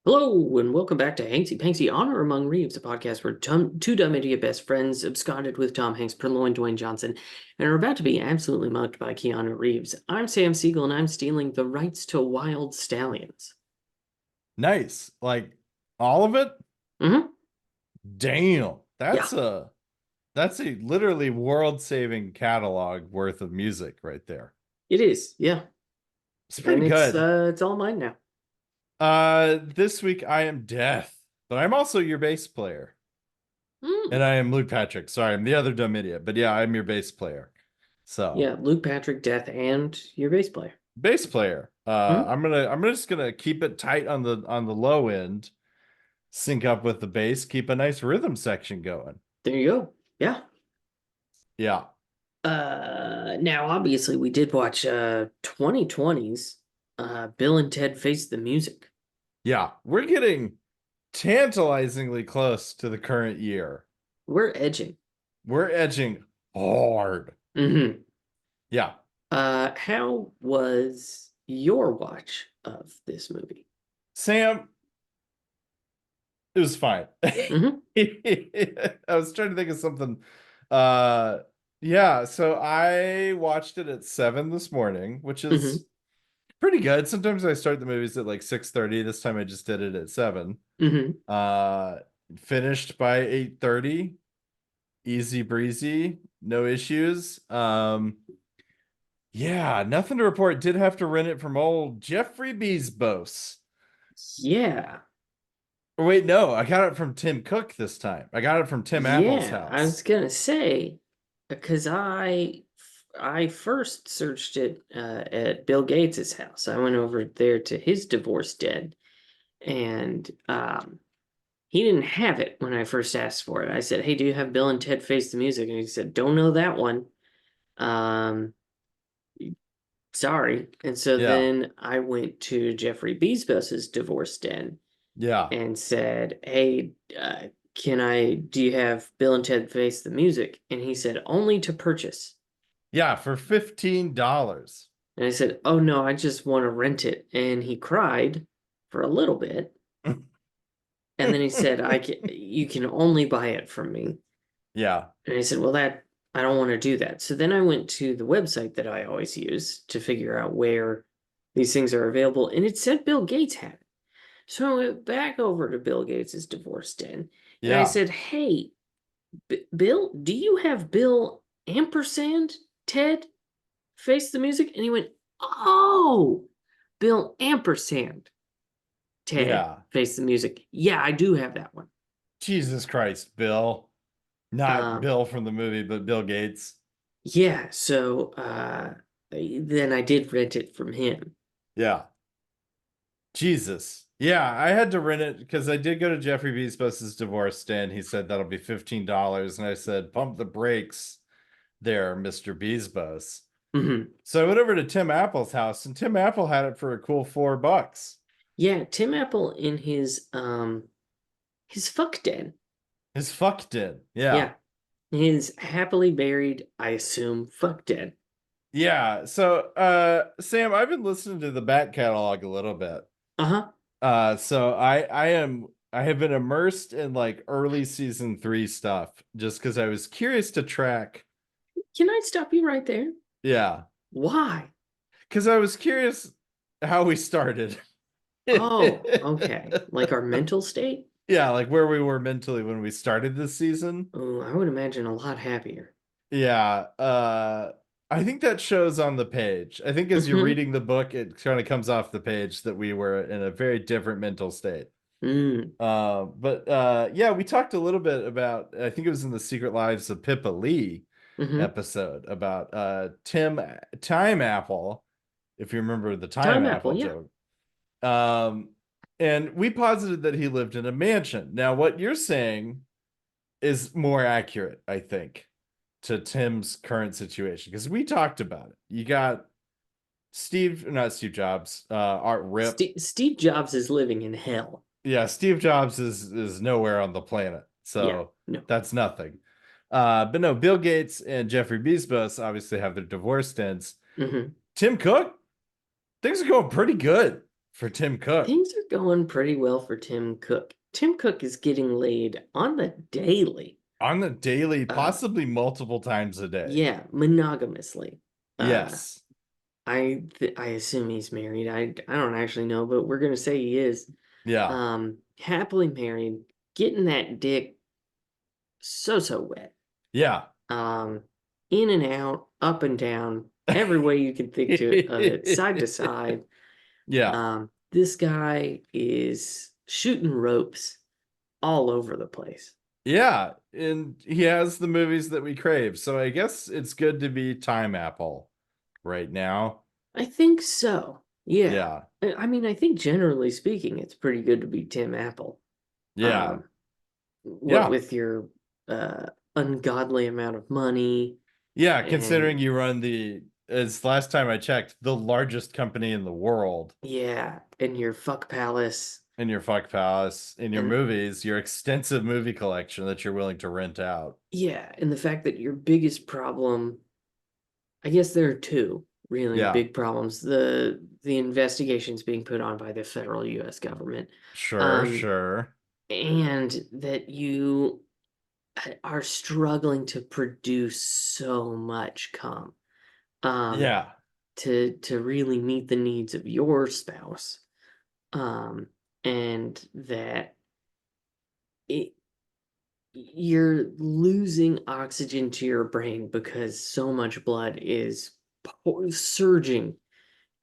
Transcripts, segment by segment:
Hello, and welcome back to Hanksy Panksy Honor Among Reeves, a podcast where two dumb idiot best friends absconded with Tom Hanks, purloined Dwayne Johnson, and are about to be absolutely mugged by Keanu Reeves. I'm Sam Siegel, and I'm stealing the rights to Wild Stallions. Nice. Like all of it? Mm-hmm. Damn. Yeah, That's a literally world-saving catalog worth of music right there. it is. Yeah, It's pretty and it's good. uh, it's all mine now. This week I am Death, but I'm also your bass player. Mm. And I am Luke Patrick. Sorry, I'm the other dumb idiot, but yeah, I'm your bass player. So, Yeah, Luke Patrick, Death, and your bass player. bass player. Mm. I'm just gonna keep it tight on the low end, sync up with the bass, keep a nice rhythm section going. There you go. Yeah. Yeah. Now obviously we did watch 2020's Bill and Ted Face the Music. Yeah. We're getting tantalizingly close to the current year. We're edging. We're edging hard. Mm-hmm. Yeah. How was your watch of this movie? Sam, it was fine. Mm-hmm. I was trying to think of something. Uh yeah, so I watched it at 7 this morning, which Mm-hmm. is pretty good. Sometimes I start the movies at like 6:30. This time I just did it at 7. Mm-hmm. Uh Finished by 8:30. Easy breezy, no issues. Yeah, nothing to report. Did have to rent it from old Jeffrey Bezos. Yeah. Or wait, no, I got it from Tim Cook this time. I got it from Tim Apple's Yeah. I was house. gonna say because I first searched it at Bill Gates's house. I went over there to his divorce den and he didn't have it when I first asked for it. I said, "Hey, do you have Bill and Ted Face the Music?" And he said, "Don't know that one." Um, Sorry. And so Yeah, then I went to Jeffrey Bezos's divorce den yeah, and said, "Hey, do you have Bill and Ted Face the Music?" And he said, "Only to purchase." yeah, for $15. And I said, "Oh no, I just want to rent it." And he cried for a little bit. And then he said, you can only buy it from me." Yeah, And I said, "Well, I don't want to do that." So then I went to the website that I always use to figure out where these things are available. And it said Bill Gates had it. So I went back over to Bill Gates's divorce den and I yeah, said, "Hey, Bill, do you have Bill Ampersand Ted Face the Music?" And he went, "Oh, Bill Ampersand Ted yeah. Face the Music. Yeah, I do have that one." Jesus Christ, Bill. Not Um, Bill from the movie, but Bill Gates. yeah, so then I did rent it from him. Yeah. Jesus. Yeah, I had to rent it because I did go to Jeffrey Bezos's divorce stand. He said that'll be $15. And I said, pump the brakes there, Mr. Bezos. Hmm. So I went over to Tim Apple's house, and Tim Apple had it for a cool $4. Yeah, Tim Apple in his fuck den. His fuck did. Yeah. Yeah, his happily buried, I assume, fuck den. Yeah. So Sam, I've been listening to the back catalog a little bit. Uh-huh. So I have been immersed in like early season 3 stuff just because I was curious to track. Can I stop you right there? Yeah. Why? Because I was curious how we started. Oh, okay. Like our mental state? Yeah, like where we were mentally when we started this season. Oh, I would imagine a lot happier. Yeah. I think that shows on the page. I think as you're Mm-hmm. reading the book, it kind of comes off the page that we were in a very different mental state. Mm. But yeah, we talked a little bit about, I think it was in the Secret Lives of Pippa Lee Mm-hmm. episode about Tim Time Apple, if you remember the Time Time Apple, Apple yeah. joke. Um, and we posited that he lived in a mansion. Now, what you're saying is more accurate, I think, to Tim's current situation because we talked about it. You got not Steve Jobs, Art Rip. Steve Jobs is living in hell. Yeah, Steve Jobs is nowhere on the planet, Yeah, so no. that's nothing. But no, Bill Gates and Jeffrey Bezos obviously have their divorce stints. Mm-hmm. Tim Cook, things are going pretty good for Tim Cook. Things are going pretty well for Tim Cook. Tim Cook is getting laid on the daily. On the daily, Uh, possibly multiple times a day. yeah, monogamously. Uh, Yes. I assume he's married. I don't actually know, but we're gonna say he is. Yeah. Happily married, getting that dick so wet. Yeah. Um, in and out, up and down, every way you can think to, side to side. Yeah. This guy is shooting ropes all over the place. Yeah. And he has the movies that we crave. So I guess it's good to be Time Apple right now. I think so. Yeah. Yeah. I mean, I think generally speaking, it's pretty good to be Tim Apple. Yeah. Um, what Yeah. with your ungodly amount of money Yeah. Considering and you run as last time I checked, the largest company in the world yeah, and your fuck palace in your fuck palace, in your and movies, your extensive movie collection that you're willing to rent out. yeah, and the fact that your biggest problem, I guess there are two really Yeah. big problems. The investigations being put on by the federal US government. Sure. Um, Sure. and that you are struggling to produce so much cum um Yeah. to really meet the needs of your spouse um and that it you're losing oxygen to your brain because so much blood is surging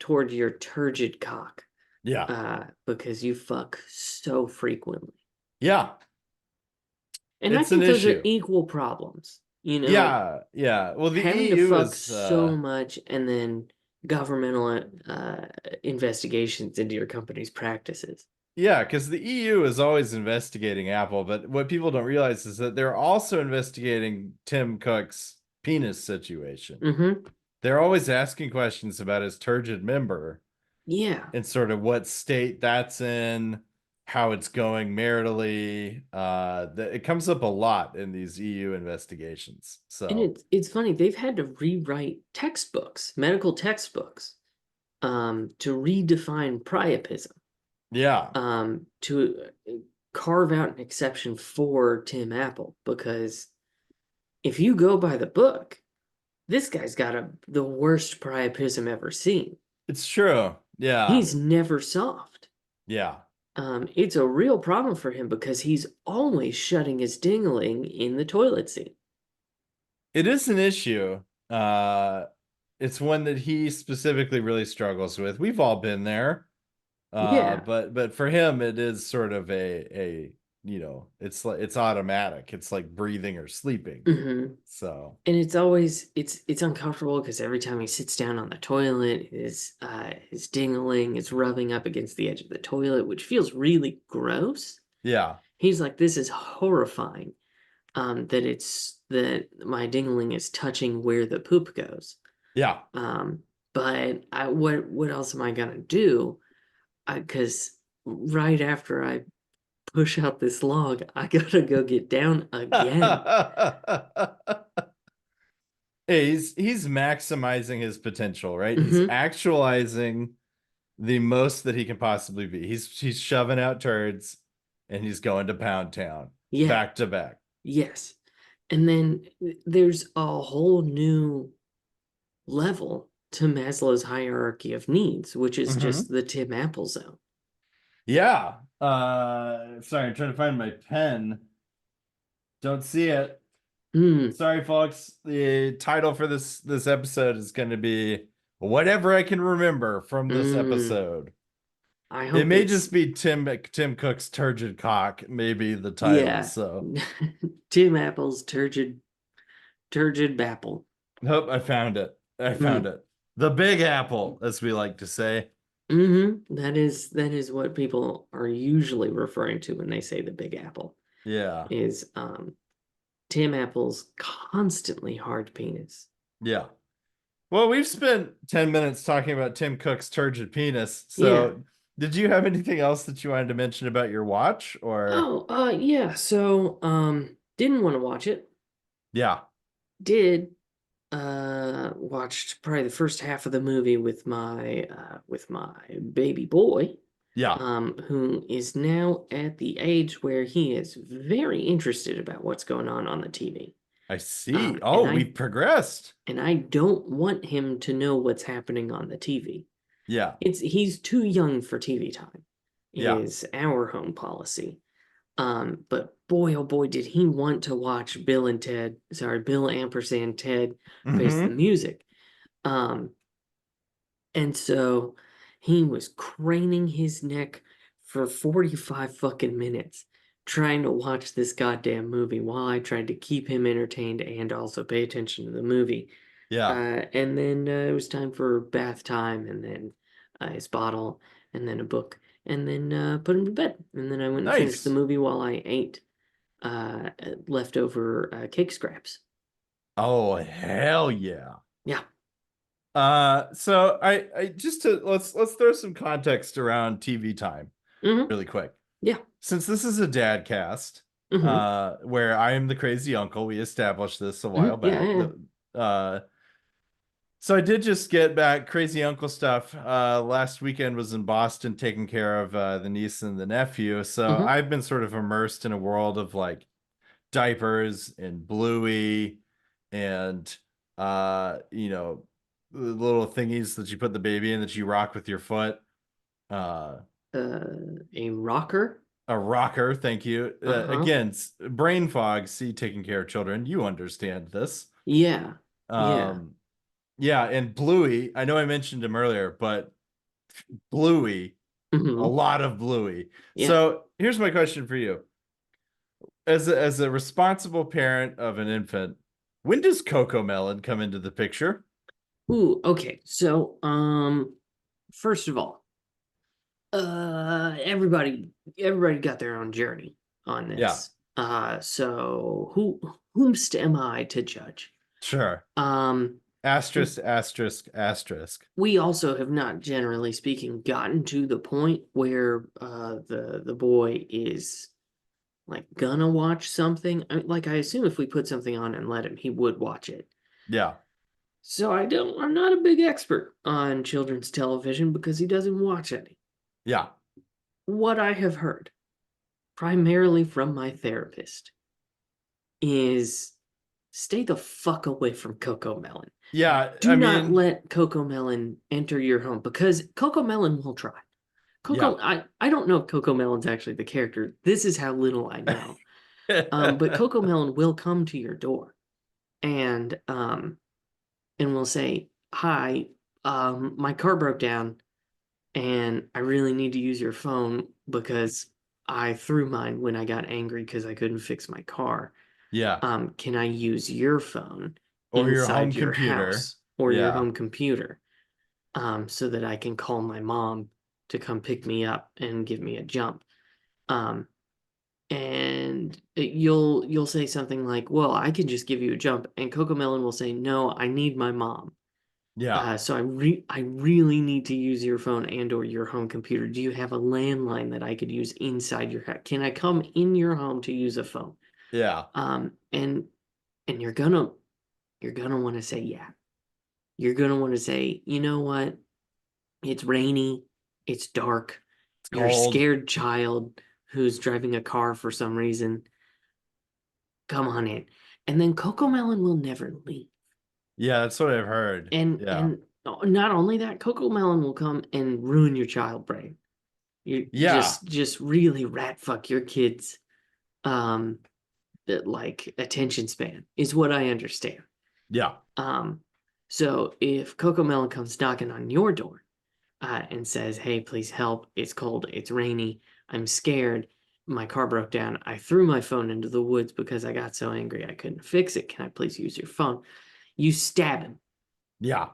toward your turgid cock Yeah. because you fuck so frequently. Yeah. And I It's an think those are issue. equal problems, you know, Yeah. Yeah. Well, the having to EU fuck is so much and then governmental investigations into your company's practices. yeah, because the EU is always investigating Apple, but what people don't realize is that they're also investigating Tim Cook's penis situation. Mm-hmm. They're always asking questions about his turgid member Yeah. and sort of what state that's in, how it's going maritally. It comes up a lot in these EU investigations. And So it's funny, they've had to rewrite textbooks, medical textbooks, to redefine priapism, yeah, to carve out an exception for Tim Apple, because if you go by the book, this guy's got the worst priapism ever seen. it's true. Yeah, He's never soft. yeah. It's a real problem for him because he's always shutting his dingling in the toilet seat. It is an issue. Uh, it's one that he specifically really struggles with. We've all been there. Yeah. But for him, it is sort of it's like it's automatic. It's like breathing or sleeping. hmm So And it's always it's uncomfortable because every time he sits down on the toilet, his dingling is rubbing up against the edge of the toilet, which feels really gross. yeah, He's like, this is horrifying. That my dingling is touching where the poop goes. yeah. Um, but what else am I gonna do? Because right after I push out this log, I gotta go get down again. Hey, he's maximizing his potential, right? He's hmm actualizing the most that he can possibly be. He's shoving out turds and he's going to Pound Town Yeah, back to back. yes. And then there's a whole new level to Maslow's hierarchy of needs, which is just Mhm. the Tim Apple zone. Yeah. Sorry, I'm trying to find my pen. Don't see it. Hmm. Sorry, folks. The title for this episode is going to be whatever I can remember from this Hmm. episode. I It hope may it's just be Tim Cook's Turgid Cock, maybe the title. yeah. So, Tim Apple's turgid Bapple. hope I found it. I found Hmm. it. The Big Apple, as we like to say. That is what people are usually referring to when they say the Big Apple. Yeah. Is Tim Apple's constantly hard penis. Yeah. Well, we've spent 10 minutes talking about Tim Cook's turgid penis. Yeah. So, did you have anything else that you wanted to mention about your watch or Oh, yeah. So, didn't want to watch it. yeah. Did watched probably the first half of the movie with my baby boy. Yeah, who is now at the age where he is very interested about what's going on the TV. I see. And Oh, we've progressed. I don't want him to know what's happening on the TV. Yeah, He's too young for TV time, yeah. is our home policy. But boy, oh boy, did he want to watch Bill Ampersand Ted Face the Hmm. Music. Um, and so he was craning his neck for 45 fucking minutes trying to watch this goddamn movie while I tried to keep him entertained and also pay attention to the movie. Yeah. And then it was time for bath time, and then his bottle, and then a book, and then put him to bed. And then I went and finished the Nice. movie while I ate leftover cake scraps. Oh, hell yeah. Yeah. So I just to let's throw some context around TV time Mm-hmm. really quick. Yeah. Since this is a dad cast, Mm-hmm. where I am the crazy uncle, we established this a Mm-hmm. while Yeah. back. Yeah. So I did just get back crazy uncle stuff. Last weekend was in Boston taking care of the niece and the nephew. So Mm-hmm. I've been sort of immersed in a world of like diapers and Bluey and the little thingies that you put the baby in that you rock with your foot. Uh A rocker. a rocker, thank you. Uh-huh. Again, brain fog, see taking care of children. You understand this. Yeah. Yeah. Um yeah, and Bluey, I know I mentioned him earlier, but Bluey, a Mm-hmm. lot of Bluey. Yeah. So here's my question for you. As a responsible parent of an infant, when does Cocomelon come into the picture? Ooh, okay. So, first of all, everybody got their own journey on Yeah, this. So whomst am I to judge? sure. Um, Asterisk, asterisk, asterisk. we also have not, generally speaking, gotten to the point where the boy is like gonna watch something. Like I assume if we put something on and let him, he would watch it. Yeah, So I'm not a big expert on children's television because he doesn't watch any. yeah, What I have heard, primarily from my therapist, is stay the fuck away from Cocomelon. yeah. Do I not mean, let Cocomelon enter your home because Cocomelon will try. yeah, I don't know if Cocomelon's actually the character. This is how little I know. But Cocomelon will come to your door and will say, "Hi, my car broke down and I really need to use your phone because I threw mine when I got angry because I couldn't fix my car. yeah. Can I use your phone Or your home inside your computer. house or your Yeah, home computer so that I can call my mom to come pick me up and give me a jump?" Um, and you'll say something like, "Well, I can just give you a jump," and Cocomelon will say, "No, I need my mom. yeah, So I really need to use your phone and or your home computer. Do you have a landline that I could use inside your house? Can I come in your home to use a phone?" yeah. Um, and and you're gonna want to say yeah. You're gonna want to say, you know what? It's rainy, it's dark, It's you're a cold. scared child who's driving a car for some reason. Come on in. And then Cocomelon will never leave. Yeah, that's what I've heard. Yeah, And not only that, Cocomelon will come and ruin your child brain. You yeah, just really rat fuck your kids um like attention span is what I understand. yeah, Um so if Cocomelon comes knocking on your door and says, "Hey, please help. It's cold, it's rainy, I'm scared. My car broke down. I threw my phone into the woods because I got so angry I couldn't fix it. Can I please use your phone?" You stab him. yeah.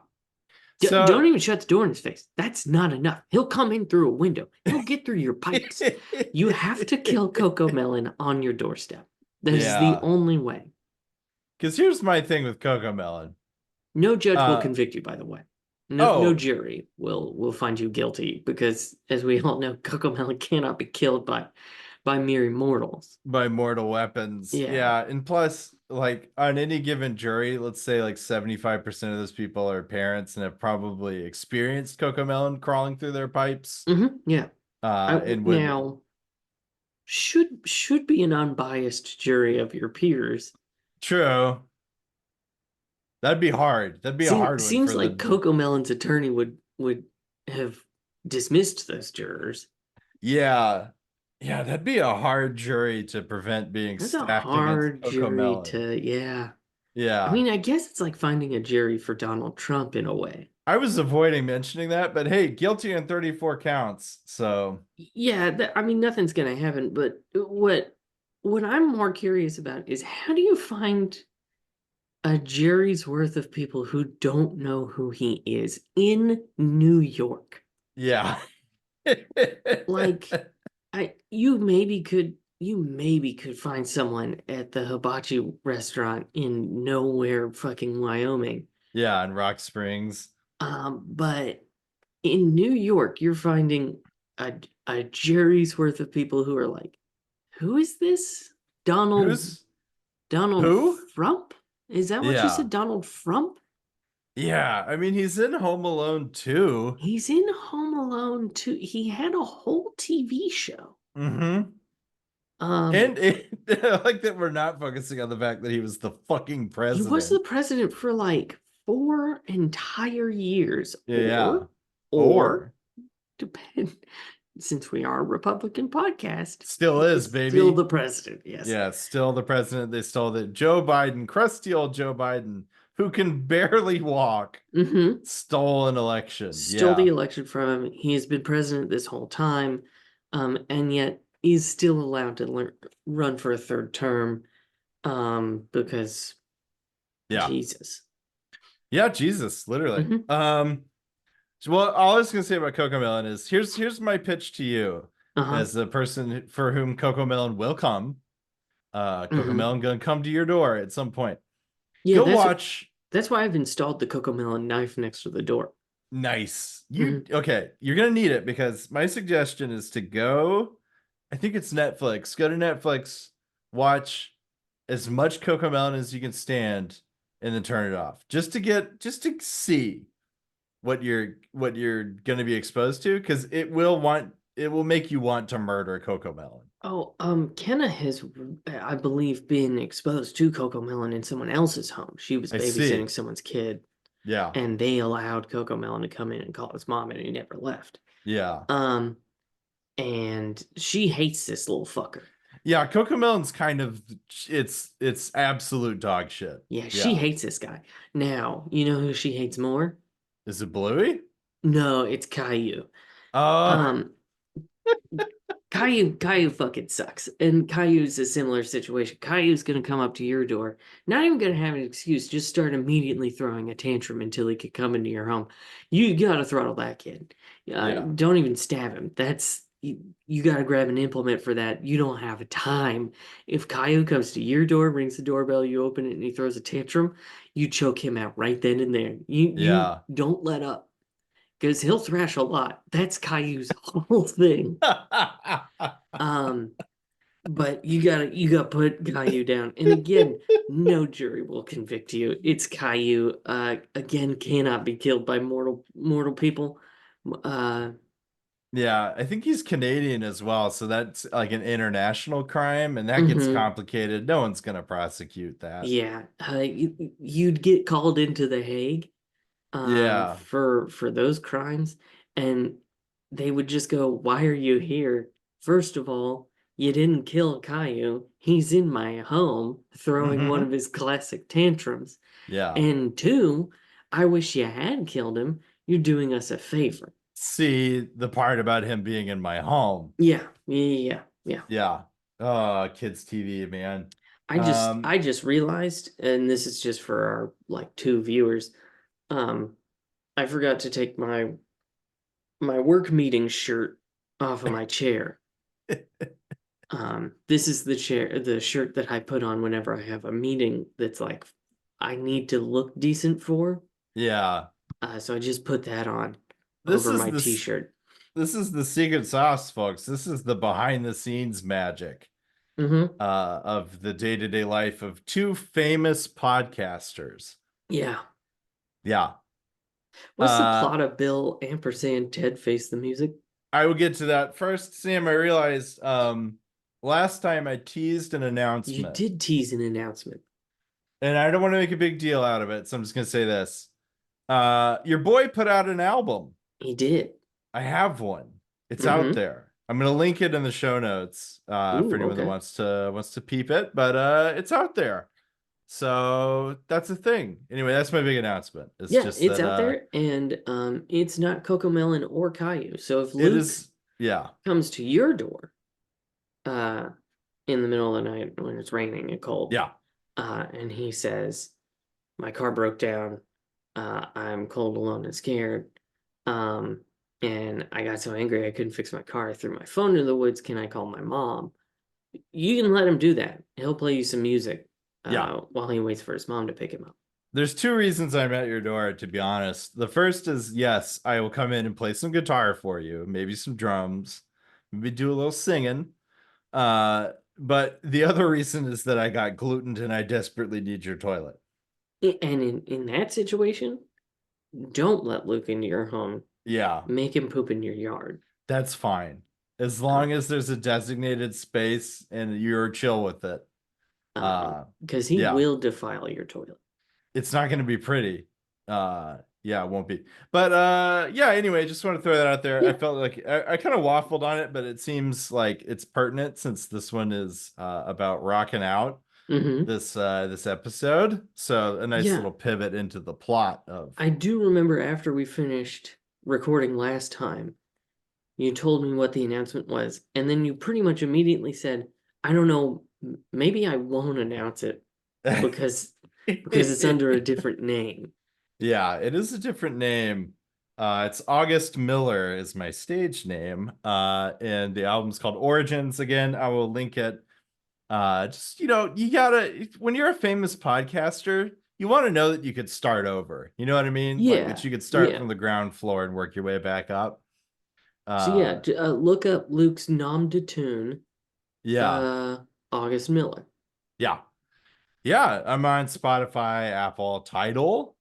Don't So even shut the door in his face. That's not enough. He'll come in through a window. He'll get through your pipes. You have to kill Cocomelon on your doorstep. That is the yeah, only way. because here's my thing with Cocomelon. No judge will Uh convict you, by the way. No oh, jury will find you guilty because, as we all know, Cocomelon cannot be killed by mere mortals. by mortal weapons. Yeah. Yeah, and plus, like on any given jury, let's say like 75% of those people are parents and have probably experienced Cocomelon crawling through their pipes. Yeah. And would now should be an unbiased jury of your peers. true. That'd be hard. That'd be a hard one Seems for like the Cocomelon's attorney would have dismissed those jurors. yeah. Yeah, that'd be a hard jury to prevent being That's a stacked against hard jury Cocomelon. to, yeah. I Yeah. mean, I guess it's like finding a jury for Donald Trump in a way. I was avoiding mentioning that, but hey, guilty on 34 counts. So, Yeah, I mean, nothing's gonna happen. But what I'm more curious about is how do you find a jury's worth of people who don't know who he is in New York? yeah. Like, you maybe could find someone at the hibachi restaurant in nowhere fucking Wyoming. Yeah, in Rock Springs. But in New York, you're finding a a jury's worth of people who are like, who is this? Donald Who's Donald who? Frump? Is that what you Yeah. said? Donald Frump? Yeah. I mean, he's in Home Alone too. He's in Home Alone too. He had a whole TV show. Mm-hmm. Um, And I like that we're not focusing on the fact that he was the fucking he was the president. president for like 4 entire years, Yeah. or Or depend since we are a Republican podcast, still he is, is still baby. the president. Yes. Yeah, still the president. They stole it. Joe Biden, crusty old Joe Biden, who can barely walk, Mm-hmm. stole an election. Stole the Yeah. election from him. He has been president this whole time, and yet he's still allowed to run for a third term, because Yeah. Jesus. Yeah, Jesus, literally. Hmm. So, well, all I was gonna say about Cocomelon is here's my pitch to you Uh-huh. as the person for whom Cocomelon will come. Hmm. Cocomelon gonna come to your door at some point. Yeah, Go watch. that's why I've installed the Cocomelon knife next to the door. Nice. You Hmm. okay? You're gonna need it because my suggestion is to go. I think it's Netflix. Go to Netflix, watch as much Cocomelon as you can stand, and then turn it off. Just to see what you're going to be exposed to because it will make you want to murder Cocomelon. Oh, Kenna has, I believe, been exposed to Cocomelon in someone else's home. She was I babysitting see. someone's kid, Yeah. and they allowed Cocomelon to come in and call his mom, and he never left. Yeah. Um, and she hates this little fucker. Yeah, Cocomelon's kind of it's absolute dog shit. Yeah, she Yeah. hates this guy. Now, you know who she hates more? Is it Bluey? No, it's Caillou. Uh Um, Caillou fucking sucks. And Caillou's a similar situation. Caillou's gonna come up to your door, not even gonna have an excuse, just start immediately throwing a tantrum until he could come into your home. You gotta throttle that kid. yeah. Don't even stab him. You gotta grab an implement for that. You don't have time. If Caillou comes to your door, rings the doorbell, you open it, and he throws a tantrum, you choke him out right then and there. You Yeah. don't let up because he'll thrash a lot. That's Caillou's whole thing. Um, but you gotta put Caillou down. And again, no jury will convict you. It's Caillou. Again, cannot be killed by mortal people. Uh, Yeah, I think he's Canadian as well, so that's like an international crime and that gets mhm. complicated. No one's going to prosecute that. Yeah, you'd get called into The Hague, Yeah. for those crimes, and they would just go, "Why are you here? First of all, you didn't kill Caillou. He's in my home throwing one of Hmm. his classic tantrums. Yeah. And two, I wish you had killed him. You're doing us a favor." See the part about him being in my home. Yeah, yeah, yeah. Yeah. Oh, kids TV, man. I just realized, and this is just for our like two viewers, um, I forgot to take my work meeting shirt off of my chair. This is the shirt that I put on whenever I have a meeting that's like I need to look decent for. Yeah. So I just put that on This over is my this t-shirt. this is the secret sauce, folks. This is the behind the scenes magic Mm-hmm. of the day-to-day life of two famous podcasters. Yeah. Yeah. What's the Uh plot of Bill Ampersand Ted Face the Music? I will get to that first. Sam, I realized last time I teased an You announcement, did tease an announcement. and I don't want to make a big deal out of it, so I'm just gonna say this. Your boy put out an album. He did. I have one. It's out Mm-hmm. there. I'm gonna link it in the show notes for Ooh, anyone that okay. wants to peep it, but it's out there. So that's a thing. Anyway, that's my big announcement. It's Yeah, just it's that out there, and it's not Cocomelon or Caillou. So if it Luke is, yeah. comes to your door, uh, in the middle of the night when it's raining and cold, Yeah. and he says, "My car broke down. I'm cold, alone, and scared. Um, and I got so angry I couldn't fix my car. I threw my phone into the woods. Can I call my mom?" You can let him do that. He'll play you some music Yeah. while he waits for his mom to pick him up. There's two reasons I'm at your door, to be honest. The first is yes, I will come in and play some guitar for you, maybe some drums, maybe do a little singing. But the other reason is that I got gluten and I desperately need your toilet. And in that situation, don't let Luke into your home. Yeah, Make him poop in your yard. that's fine. As long Uh, as there's a designated space and you're chill with it. because he Yeah, will defile your toilet. it's not going to be pretty. Yeah, it won't be. But yeah, anyway, just want to throw that out there. I Yeah. felt like I kind of waffled on it, but it seems like it's pertinent since this one is about rocking out Mm-hmm. this episode. So a nice Yeah. little pivot into the plot of I do remember after we finished recording last time, you told me what the announcement was, and then you pretty much immediately said, "I don't know, maybe I won't announce it because it's under a different name." Yeah, it is a different name. It's August Miller is my stage name. And the album's called Origins. Again, I will link it. Just you gotta when you're a famous podcaster, you want to know that you could start over. You know what I mean? Like that Yeah. you could start Yeah. from the ground floor and work your way back up. So yeah, Uh, look up Luke's nom de tune, yeah, uh, August Miller. yeah, yeah. I'm on Spotify, Apple, Tidal.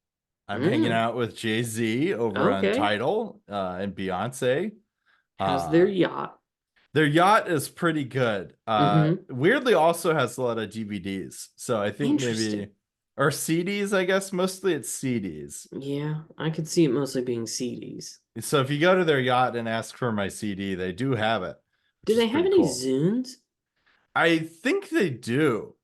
I'm hanging Mm, out with Jay-Z over on okay. Tidal, and Beyonce. How's their Uh, yacht? Their yacht is pretty good. Mm-hmm. Weirdly also has a lot of DVDs. So I think Interesting. maybe or CDs, I guess mostly it's CDs. Yeah, I could see it mostly being CDs. So if you go to their yacht and ask for my CD, they do have it, Do which is they have pretty any cool. Zunes? I think they do.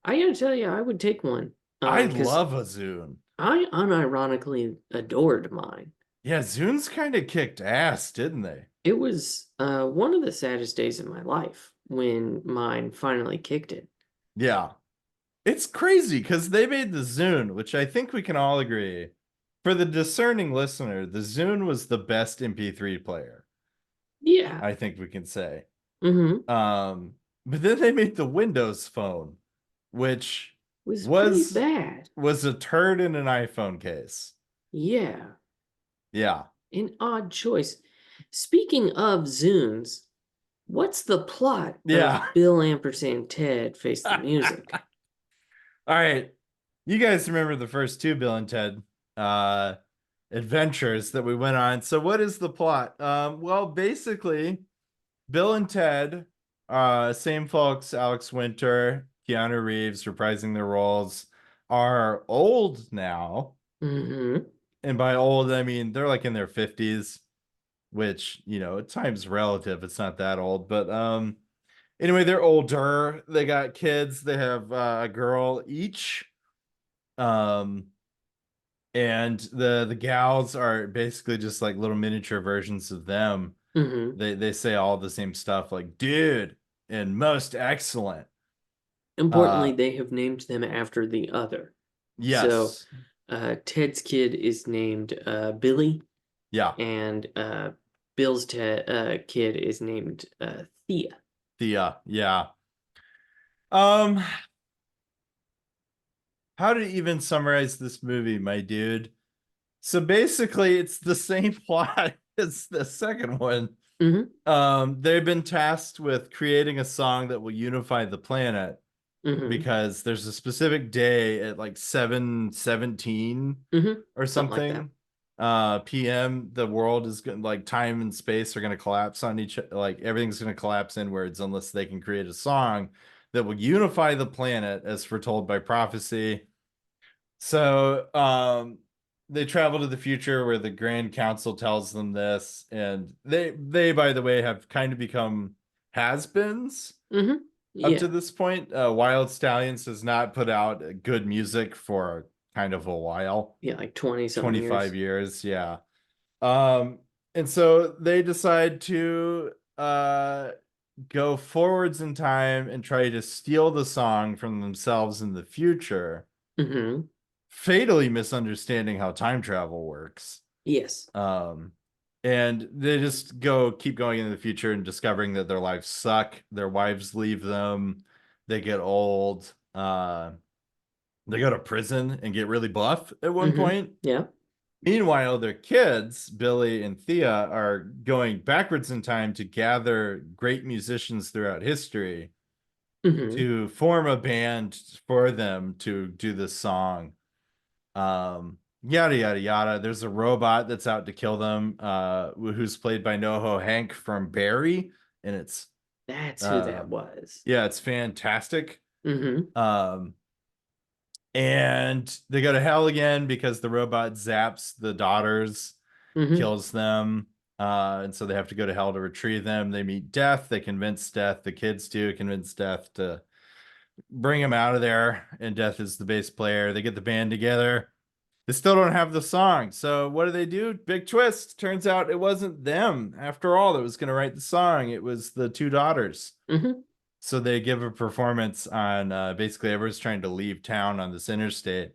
I gotta tell you, I would take one. I Because love a Zune. I unironically adored mine. Yeah, Zunes kind of kicked ass, didn't they? It was one of the saddest days of my life when mine finally kicked it. Yeah. It's crazy because they made the Zune, which I think we can all agree. For the discerning listener, the Zune was the best MP3 player. Yeah. I think we can say. Mm-hmm. Um, but then they made the Windows Phone, which Was pretty was bad. was a turd in an iPhone case. Yeah. Yeah. An odd choice. Speaking of Zunes, what's the plot Yeah. of Bill Ampersand Ted Face the All Music? right. You guys remember the first two Bill and Ted uh adventures that we went on. So what is the plot? Well, basically, Bill and Ted, same folks, Alex Winter, Keanu Reeves reprising their roles, are old now. Mm-hmm. And by old, I mean they're like in their 50s, which, time's relative. It's not that old, but anyway, they're older. They got kids. They have a girl each. Um and the gals are basically just like little miniature versions of them. Mm-hmm. They say all the same stuff like dude and most excellent. Importantly, Uh they have named them after the other. So yes. Ted's kid is named Billy, Yeah. and Bill's kid is named Thea. Yeah. Um how to even summarize this movie, my dude? So basically, it's the same plot as the second one. Mm-hmm. They've been tasked with creating a song that will unify the planet Mm-hmm. because there's a specific day at like 7:17 Mm-hmm. or Something like that. something PM, the world is going like time and space are going to collapse on each, like everything's going to collapse inwards unless they can create a song that will unify the planet as foretold by prophecy. So they travel to the future where the Grand Council tells them this, and they by the way have kind of become has-beens Mm-hmm. up to Yeah. this point. Wild Stallions has not put out good music for kind of a while. Yeah, like 20 something 25 years. years, yeah. Um, and so they decide to go forwards in time and try to steal the song from themselves in the future, Mm-hmm. fatally misunderstanding how time travel works. Yes. Um, and they just keep going into the future and discovering that their lives suck. Their wives leave them. They get old. They go to prison and get really buff at one Mm-hmm. point. Yeah. Meanwhile, their kids, Billy and Thea, are going backwards in time to gather great musicians throughout history Mm-hmm. to form a band for them to do this song. Yada yada yada. There's a robot that's out to kill them, who's played by NoHo Hank from Barry, and it's That's who uh, that was. yeah, it's fantastic. Mm-hmm. Um, and they go to hell again because the robot zaps the daughters, Mm-hmm. kills them. And so they have to go to hell to retrieve them. They meet Death. They convince Death, the kids do convince Death to bring him out of there. And Death is the bass player. They get the band together. They still don't have the song. So what do? Big twist. Turns out it wasn't them after all that was going to write the song. It was the two daughters. Mm-hmm. So they give a performance on basically everyone's trying to leave town on this interstate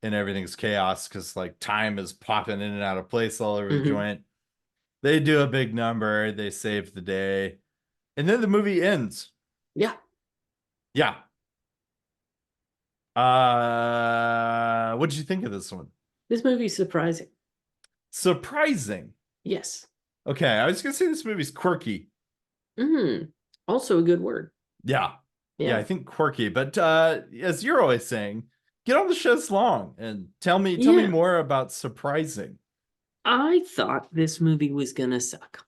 and everything's chaos because like time is popping in and out of place all over the Mm-hmm. joint. They do a big number, they save the day, and then the movie ends. Yeah. Yeah. What did you think of this one? This movie's surprising. Surprising. Yes. Okay, I was gonna say this movie's quirky. Mm. Also a good word. Yeah. Yeah, Yeah. I think quirky, but as you're always saying, get on the show's long and tell me Yeah. more about surprising. I thought this movie was gonna suck.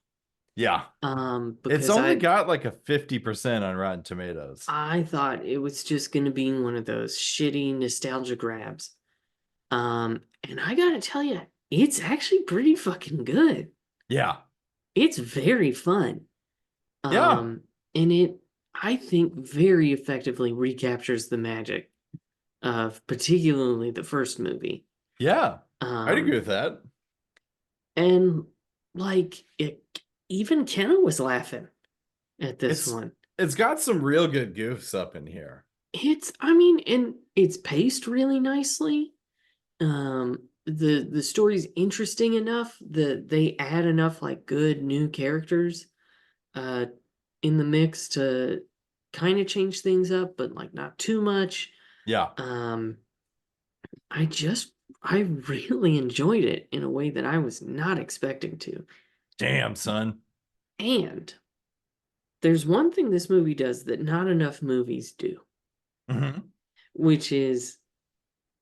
Yeah. It's Because only I got like a 50% on Rotten Tomatoes. I thought it was just gonna be one of those shitty nostalgia grabs. And I gotta tell you, it's actually pretty fucking good. Yeah. It's very fun. Yeah. And it, I think, very effectively recaptures the magic of particularly the first movie. Yeah. I'd agree Um, with that. and like it, even Kenna was laughing at this It's one. it's got some real good goofs up in here. I mean, and it's paced really nicely. The story's interesting enough that they add enough like good new characters uh in the mix to kind of change things up, but like not too much. Yeah. Um, I just I really enjoyed it in a way that I was not expecting to. Damn, son. And there's one thing this movie does that not enough movies do, Hmm. which is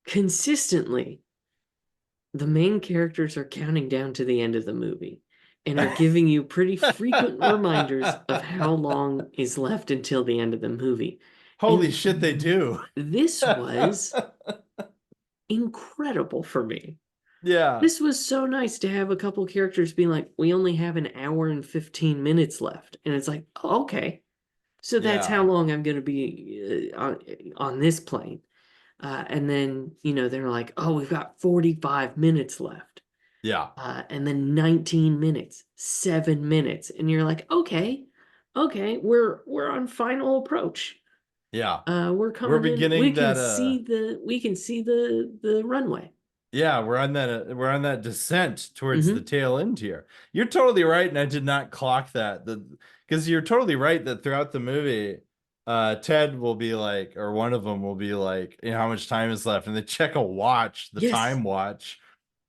consistently the main characters are counting down to the end of the movie and are giving you pretty frequent reminders of how long is left until the end of the movie. Holy And shit, they do. this was incredible for me. Yeah. This was so nice to have a couple characters being like, we only have an hour and 15 minutes left. And it's like, oh, okay. So that's how Yeah. long I'm going to be on this plane. And then, they're like, oh, we've got 45 minutes left. Yeah. And then 19 minutes, 7 minutes. And you're like, okay, we're on final approach. Yeah. We're We're coming in. We beginning can that see the runway. yeah, we're on that descent towards the Mm-hmm. tail end here. You're totally right, and I did not clock that. Because you're totally right that throughout the movie, Ted will be like, or one of them will be like, how much time is left, and they check a watch, the Yes. time watch,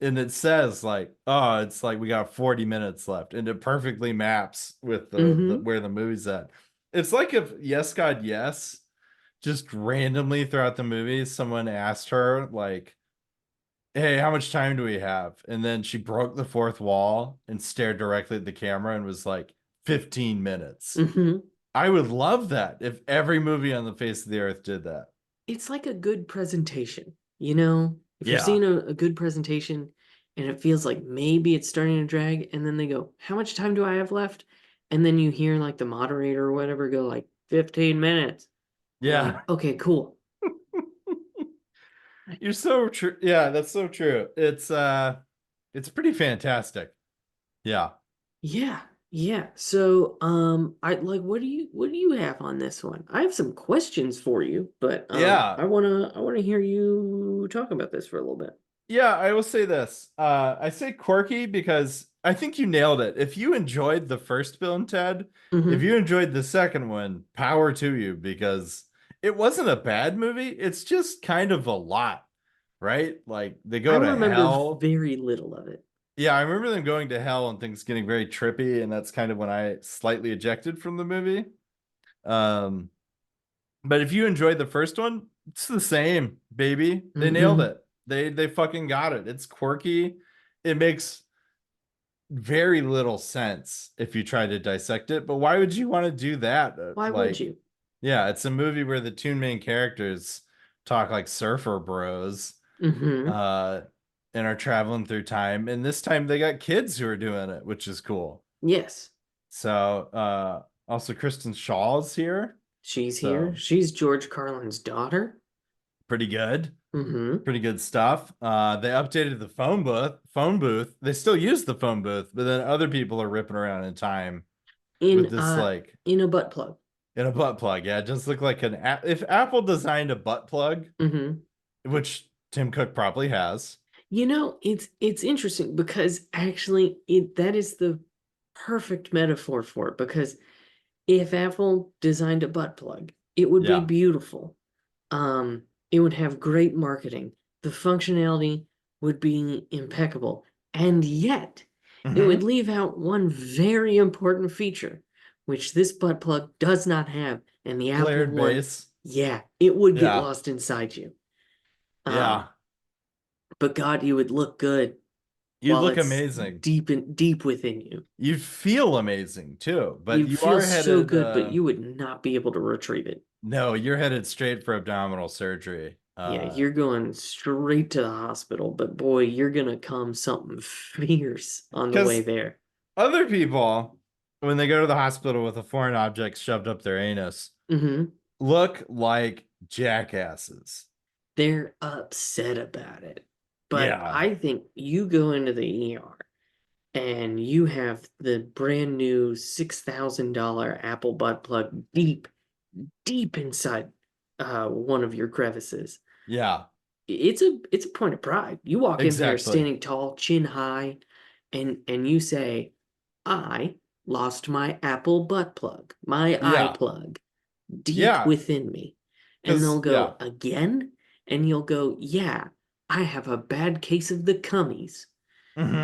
and it says like, oh, it's like we got 40 minutes left, and it perfectly maps with the Mm-hmm. where the movie's at. It's like if Yes God Yes, just randomly throughout the movie, someone asked her like hey, how much time do we have? And then she broke the fourth wall and stared directly at the camera and was like, 15 minutes. Hmm. I would love that if every movie on the face of the earth did that. It's like a good presentation, you know? If you're Yeah. seeing a good presentation and it feels like maybe it's starting to drag, and then they go, how much time do I have left? And then you hear like the moderator or whatever go like 15 minutes. You're like, Yeah. okay, cool. You're so true. Yeah, that's so true. It's pretty fantastic. Yeah. Yeah, yeah. So, I like, what do you have on this one? I have some questions for you, but Yeah. I wanna hear you talk about this for a little bit. Yeah, I will say this. I say quirky because I think you nailed it. If you enjoyed the first film, Ted, if Hmm. you enjoyed the second one, power to you because it wasn't a bad movie. It's just kind of a lot, right? Like they I go to remember hell. very little of it. Yeah, I remember them going to hell and things getting very trippy, and that's kind of when I slightly ejected from the movie. Um, but if you enjoyed the first one, it's the same, baby. They nailed Hmm. it. They fucking got it. It's quirky. It makes very little sense if you try to dissect it, but why would you want to do that? Why would Like, you? yeah, it's a movie where the two main characters talk like surfer bros, Hmm. uh, and are traveling through time. And this time they got kids who are doing it, which is cool. Yes, So, also Kristen Shaw's here. she's here. So She's George Carlin's daughter. pretty good. Hmm. Pretty good stuff. They updated the phone booth. They still use the phone booth, but then other people are ripping around in time with In this like in a butt plug. in a butt plug. Yeah, it just looked like if Apple designed a butt plug, Hmm. which Tim Cook probably has. You know, it's interesting because actually it that is the perfect metaphor for it because if Apple designed a butt plug, it would be Yeah. beautiful. It would have great marketing. The functionality would be impeccable. And yet, it would Hmm. leave out one very important feature, which this butt plug does not have. And the Apple Flared one, base. yeah, it would get Yeah. lost inside you. Um, Yeah. but God, you would look good You'd while look it's amazing. deep within you. You'd feel amazing too, but You'd you feel are so headed good, but you would not be able to retrieve it. no, you're headed straight for abdominal surgery. Yeah, you're going straight to the hospital, but boy, you're gonna come something fierce on the way Because there. other people, when they go to the hospital with a foreign object shoved up their anus, Hmm. look like jackasses. They're upset about it. But Yeah. I think you go into the ER and you have the brand new $6,000 Apple butt plug deep inside one of your crevices. Yeah. It's a point of pride. You walk in there Exactly. standing tall, chin high, and you say, I lost my Apple butt plug, my eye Yeah. plug, deep Yeah. within me. And Because, they'll yeah. go, again? And you'll go, yeah, I have a bad case of the cummies. Hmm.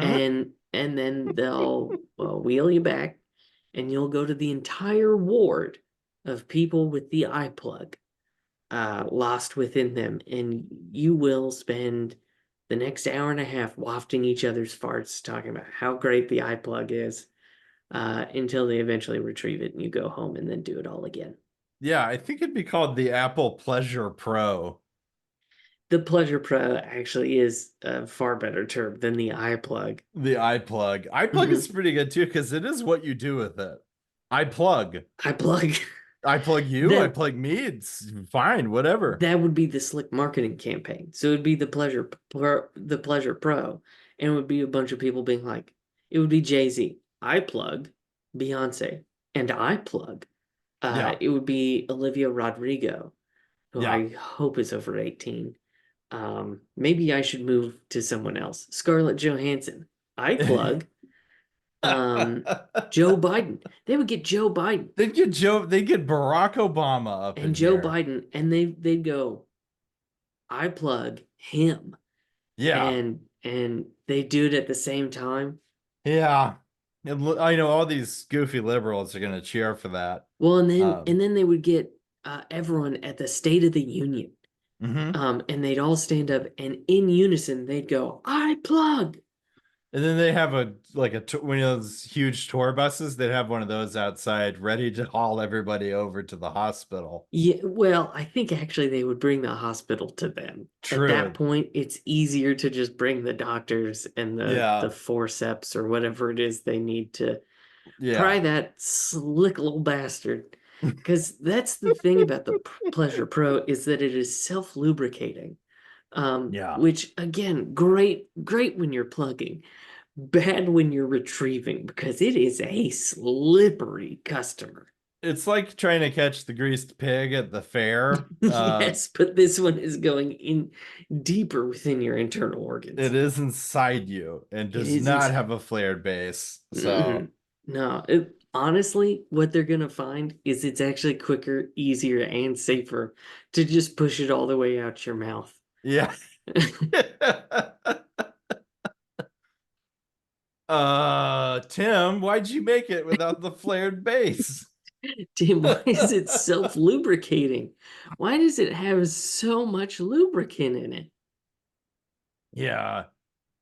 And then they'll wheel you back, and you'll go to the entire ward of people with the eye plug lost within them, and you will spend the next hour and a half wafting each other's farts, talking about how great the eye plug is, until they eventually retrieve it and you go home and then do it all again. Yeah. I think it'd be called the Apple Pleasure Pro. The Pleasure Pro actually is a far better term than the eye plug. The iPlug. iPlug is Hmm. pretty good too, because it is what you do with it. I plug. Eye plug. I plug you. I that plug me. It's fine. Whatever. that would be the slick marketing campaign. So it would be the Pleasure Pro, and it would be a bunch of people being like, it would be Jay-Z, I plug, Beyonce, and I plug. Yeah. It would be Olivia Rodrigo, who Yeah. I hope is over 18. Maybe I should move to someone else. Scarlett Johansson, I plug. Um, Joe Biden. They would get Joe Biden They get Barack Obama up and in Joe here. Biden, and they'd go, I plug him. Yeah. And they do it at the same time. Yeah. I know all these goofy liberals are gonna cheer for that. Well, Um, and then they would get everyone at the State of the Union. Hmm. And they'd all stand up, and in unison they'd go, "I plug." And then they have one of those huge tour buses. They'd have one of those outside ready to haul everybody over to the hospital. Yeah, well, I think actually they would bring the hospital to them. At that True. point, it's easier to just bring the doctors and the Yeah. forceps or whatever it is they need to pry Yeah. that slick little bastard. Because that's the thing about the Pleasure Pro is that it is self-lubricating. Yeah. Which again, great when you're plugging, bad when you're retrieving because it is a slippery customer. It's like trying to catch the greased pig at the fair. Yes, but this one is going in deeper within your internal organs. It is inside you and It does is not inside. have a flared base. So, Mhm. No, honestly, what they're gonna find is it's actually quicker, easier, and safer to just push it all the way out your mouth. yeah. Tim, why'd you make it without the flared base? Tim, why is it self-lubricating? Why does it have so much lubricant in it? Yeah.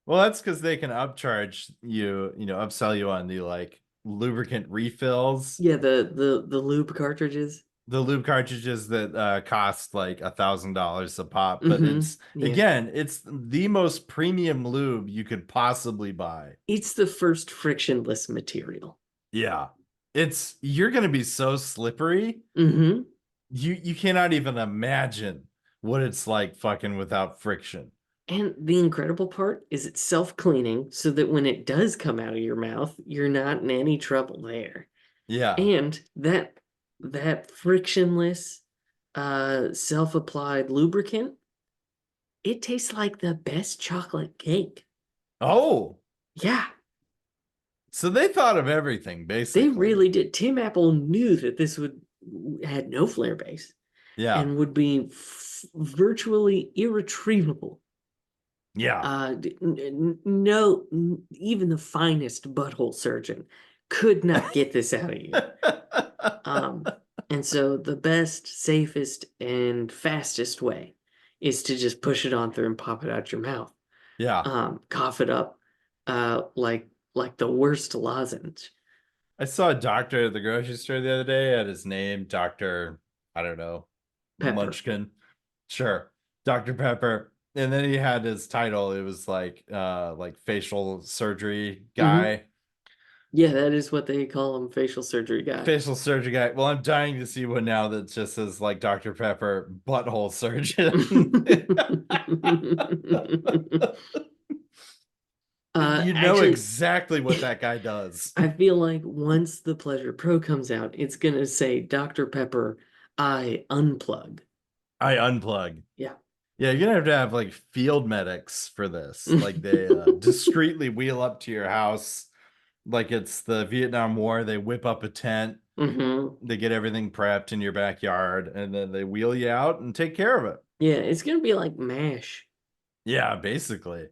Well, that's because they can upcharge you, upsell you on the lubricant refills, Yeah, the lube cartridges. the lube cartridges that cost like $1,000 a pop. But Mm-hmm. it's Yeah. again, it's the most premium lube you could possibly buy. It's the first frictionless material. Yeah. You're gonna be so slippery. Mm-hmm. You cannot even imagine what it's like fucking without friction. And the incredible part is it's self-cleaning so that when it does come out of your mouth, you're not in any trouble there. Yeah. And that frictionless self-applied lubricant, it tastes like the best chocolate cake. Oh, Yeah, so they thought of everything they basically. really did. Tim Apple knew that this would had no flare base Yeah. and would be virtually irretrievable. Yeah. No, even the finest butthole surgeon could not get this out of you. Um, and so the best, safest, and fastest way is to just push it on through and pop it out your mouth. Yeah. Cough it up, like the worst lozenge. I saw a doctor at the grocery store the other day. Had his name, Dr. I don't know, Pepper. Munchkin. Sure. Dr. Pepper. And then he had his title. It was like facial surgery Hmm. guy. Yeah, that is what they call him, facial surgery guy. Facial surgery guy. Well, I'm dying to see one now that just says like Dr. Pepper butthole surgeon. You know Actually, exactly what that guy does. I feel like once the Pleasure Pro comes out, it's gonna say Dr. Pepper, I unplug. I unplug. Yeah. Yeah, you're gonna have like field medics for this. Like they discreetly wheel up to your house like it's the Vietnam War. They whip up a tent, Hmm. they get everything prepped in your backyard, and then they wheel you out and take care of it. Yeah, it's gonna be like MASH. Yeah, basically.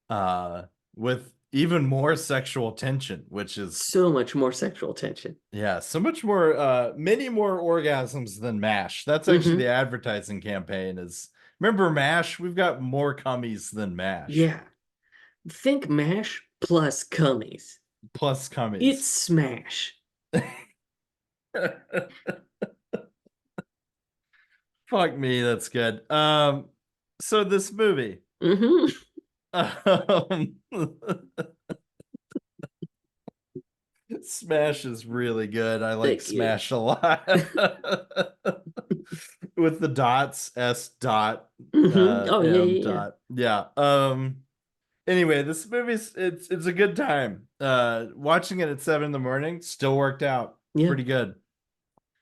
Uh with even more sexual tension, which is So much more sexual tension. yeah, so much more many more orgasms than MASH. That's actually the Hmm. advertising campaign is remember MASH? We've got more cummies than MASH. Yeah. Think MASH plus cummies. Plus It's cummies. smash. Fuck me, that's good. So this movie, Hmm. um, Smash is really good. I like Thank you. Smash a lot. With the dots, S dot, Oh yeah, M yeah, dot. Yeah. Anyway, this movie's it's a good time. Watching it at 7 in the morning still worked out yeah. Yeah. pretty good.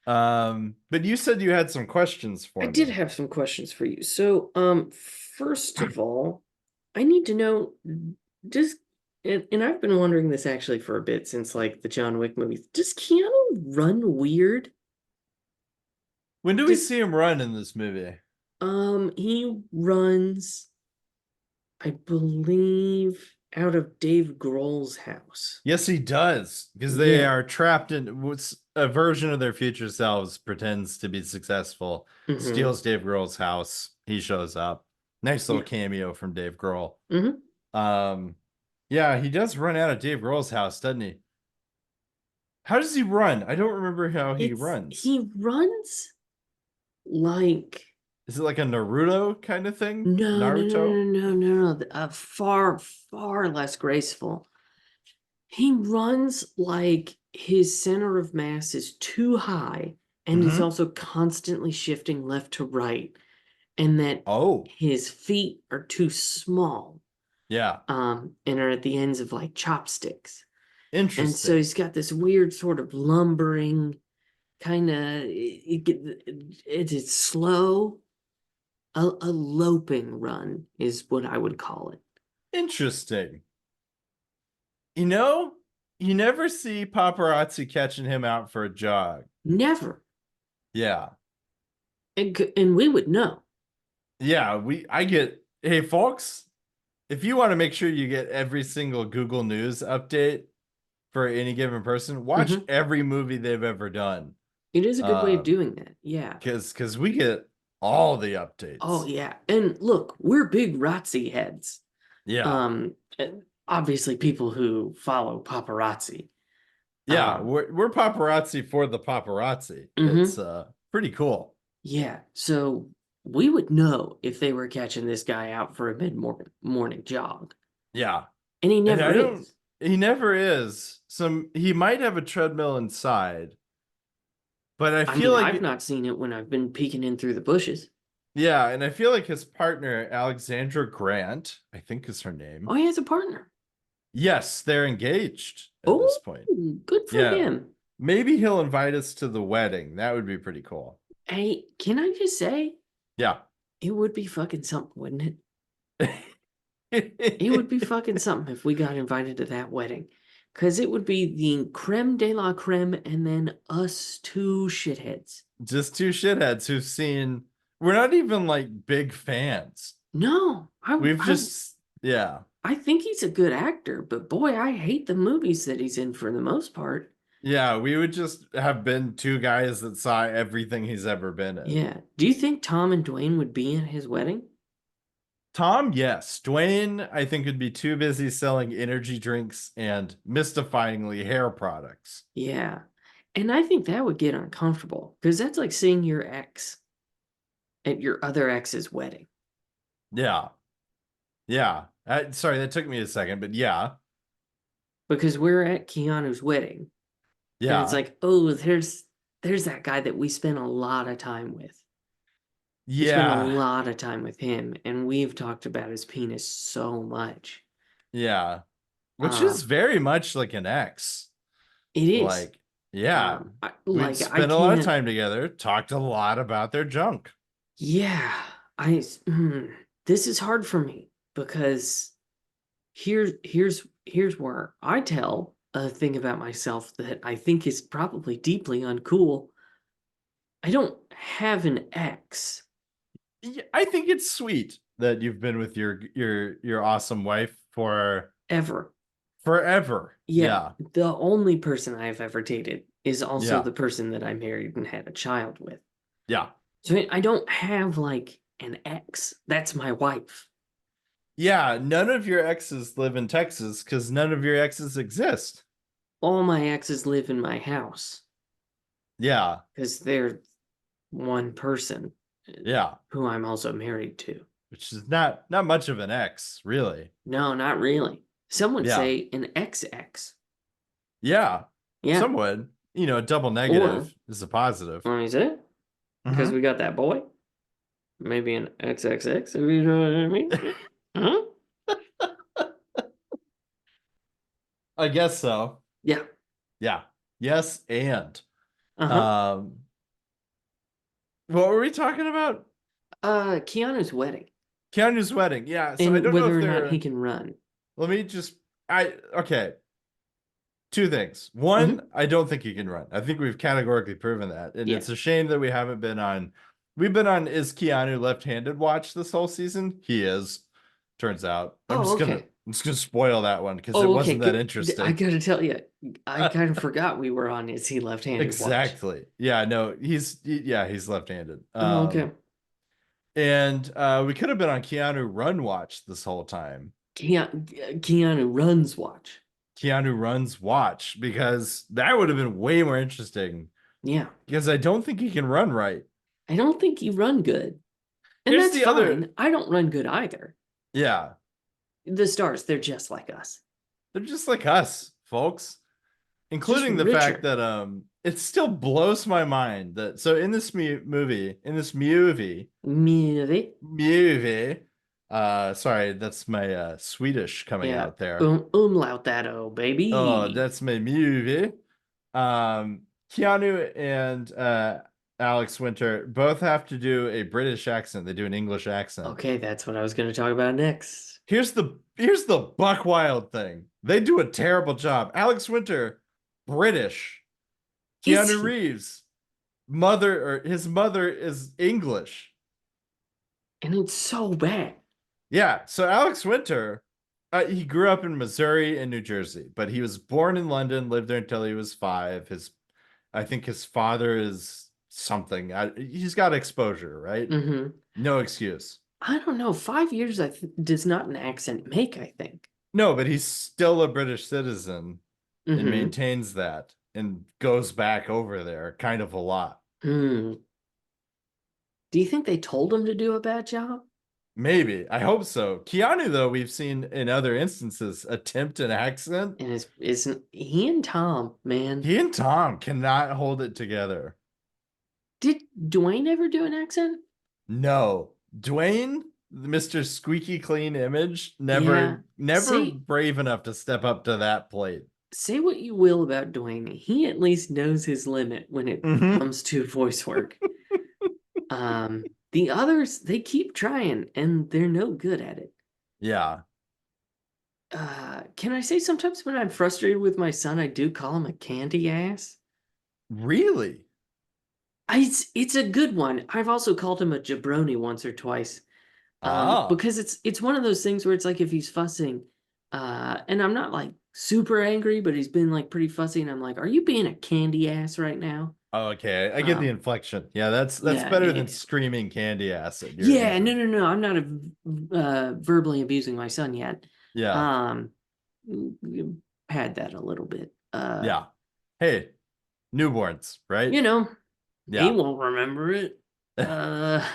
But you said you had some questions I for did me. have some questions for you. So, first of all, I need to know, does and I've been wondering this actually for a bit since like the John Wick movies. Does Keanu run weird? When do we Does see him run in this movie? he runs, I believe, out of Dave Grohl's house. Yes, he does, because they Yeah. are trapped in what's a version of their future selves pretends to be successful, Hmm. steals Dave Grohl's house. He shows up. Nice little Yeah. cameo from Dave Grohl. Hmm. Um, yeah, he does run out of Dave Grohl's house, doesn't he? How does he run? I don't remember how he runs. He runs like Is it like a Naruto kind of thing? no, no, no, Naruto? no, no, no, no. Far, far less graceful. He runs like his center of mass is too high and is Mm-hmm. also constantly shifting left to right, and that Oh, his feet are too small, yeah. and are at the ends of like chopsticks. And so Interesting. he's got this weird sort of lumbering kind of it's slow, a loping run is what I would call it. Interesting. You know, you never see paparazzi catching him out for a jog. Never. Yeah. And we would know. Yeah, I get, hey folks, if you want to make sure you get every single Google News update for any given person, watch Hmm. every movie they've ever done. It is a good way of Uh, doing that. Yeah. because we get all the Oh updates. yeah. And look, we're big Razzi heads. Yeah. And obviously people who follow paparazzi. Yeah, Um, we're paparazzi for the paparazzi. It's mhm. pretty cool. Yeah. So we would know if they were catching this guy out for a mid morning jog. Yeah. And he And I never don't is. he never is. He might have a treadmill inside, but I I feel mean, I've like not seen it when I've been peeking in through the bushes. yeah, and I feel like his partner, Alexandra Grant, I think is her Oh, name. he has a partner. Yes, they're engaged at this Oh, point. good for Yeah. him. Maybe he'll invite us to the wedding. That would be pretty cool. Hey, can I just say, Yeah. it would be fucking something, wouldn't it? It would be fucking something if we got invited to that wedding. Because it would be the creme de la creme and then us two shitheads. Just two shitheads who've seen, we're not even like big fans. No, We've just, yeah. I think he's a good actor, but boy, I hate the movies that he's in for the most part. Yeah, we would just have been two guys that saw everything he's ever been in. Yeah. Do you think Tom and Dwayne would be at his wedding? Tom, yes. Dwayne, I think, would be too busy selling energy drinks and mystifyingly hair products. Yeah. And I think that would get uncomfortable because that's like seeing your ex at your other ex's wedding. Yeah. Yeah. Sorry, that took me a second, but yeah. Because we're at Keanu's wedding and it's Yeah. like, oh, there's that guy that we spent a lot of time with. We spent a Yeah. lot of time with him and we've talked about his penis so much. Yeah. Which Uh, is very much like an ex. it is. Like, yeah. We'd Like I spent a lot of can't. time together, talked a lot about their junk. Yeah, I. This is hard for me because here's where I tell a thing about myself that I think is probably deeply uncool. I don't have an ex Yeah, I think it's sweet that you've been with your awesome wife for ever. forever. Yeah, Yeah. the only person I've ever dated is also Yeah. the person that I married and had a child with. Yeah. So I don't have like an ex. That's my wife. Yeah, none of your exes live in Texas because none of your exes exist. All my exes live in my house Yeah, because they're one person yeah, who I'm also married to. which is not much of an ex, really. No, not really. Some would Yeah, say an XX. yeah, Yeah. some would. Double Or, negative is a positive. is it? Because Hmm. we got that boy? Maybe an XXX, if you know what I mean? Huh? I guess so. Yeah. Yeah. Yes, and Uh-huh. um, what were we talking about? Keanu's wedding. Keanu's wedding. Yeah. So I And don't know whether if or not he they're. can run. Let me just. I okay. Two things. Hmm. One, I don't think he can run. I think we've categorically proven that. And Yeah. it's a shame that we haven't been on. We've been on Is Keanu left-handed watch this whole season? He is. turns out. Oh, okay. I'm just gonna spoil that one because it Oh, okay. wasn't that Good. I interesting. gotta tell you, I kind of forgot we were on Is He Left-Handed watch. Exactly. Yeah, no, yeah, he's left-handed. Oh, okay. And we could have been on Keanu Run watch this whole time. Keanu runs watch. Keanu Run's watch, because that would have been way more interesting Yeah. because I don't think he can run right. I don't think you run good. And Here's that's the other, fine. I don't run good either. yeah, The stars, they're just like us. they're just like us, folks. Just Including the fact richer. that it still blows my mind that so in this Movie. movie, sorry, that's my Swedish coming Yeah. out there. Umlaut that oh Oh, baby. that's my movie. Keanu and Alex Winter both have to do a British accent. They do an English accent. Okay, that's what I was gonna talk about next. Here's the buck wild thing. They do a terrible job. Alex Winter, British. Is Keanu he? Reeves, his mother is English. And it's so bad. Yeah, so Alex Winter, he grew up in Missouri and New Jersey, but he was born in London, lived there until he was 5. I think his father is something. He's got exposure, right? Mm-hmm. No excuse. I don't know. 5 years does not an accent make, I think. No, but he's still a British citizen and Mm-hmm. maintains that and goes back over there kind of a lot. Hmm. Do you think they told him to do a bad job? Maybe. I hope so. Keanu, though, we've seen in other instances attempt an accent. And it's isn't he and Tom, man. He and Tom cannot hold it together. Did Dwayne ever do an accent? No. Dwayne, Mr. Squeaky Clean Image, Yeah. never Say brave enough to step up to that plate. say what you will about Dwayne. He at least knows his limit when it Mm-hmm. comes to voice work. The others, they keep trying and they're no good at it. Yeah. Can I say sometimes when I'm frustrated with my son, I do call him a candy ass? Really? It's a good one. I've also called him a jabroni once or twice. Ah. Because it's one of those things where it's like if he's fussing, and I'm not like super angry, but he's been like pretty fussy, and I'm like, "Are you being a candy ass right now?" Oh, okay. I get the Um, inflection. Yeah, that's yeah, better than yeah, screaming candy acid. You're yeah. No, angry. no, no. I'm not verbally abusing my son yet. Yeah. Um, had that a little bit. Yeah. Hey, newborns, right? You know, he Yeah. won't remember it. Uh,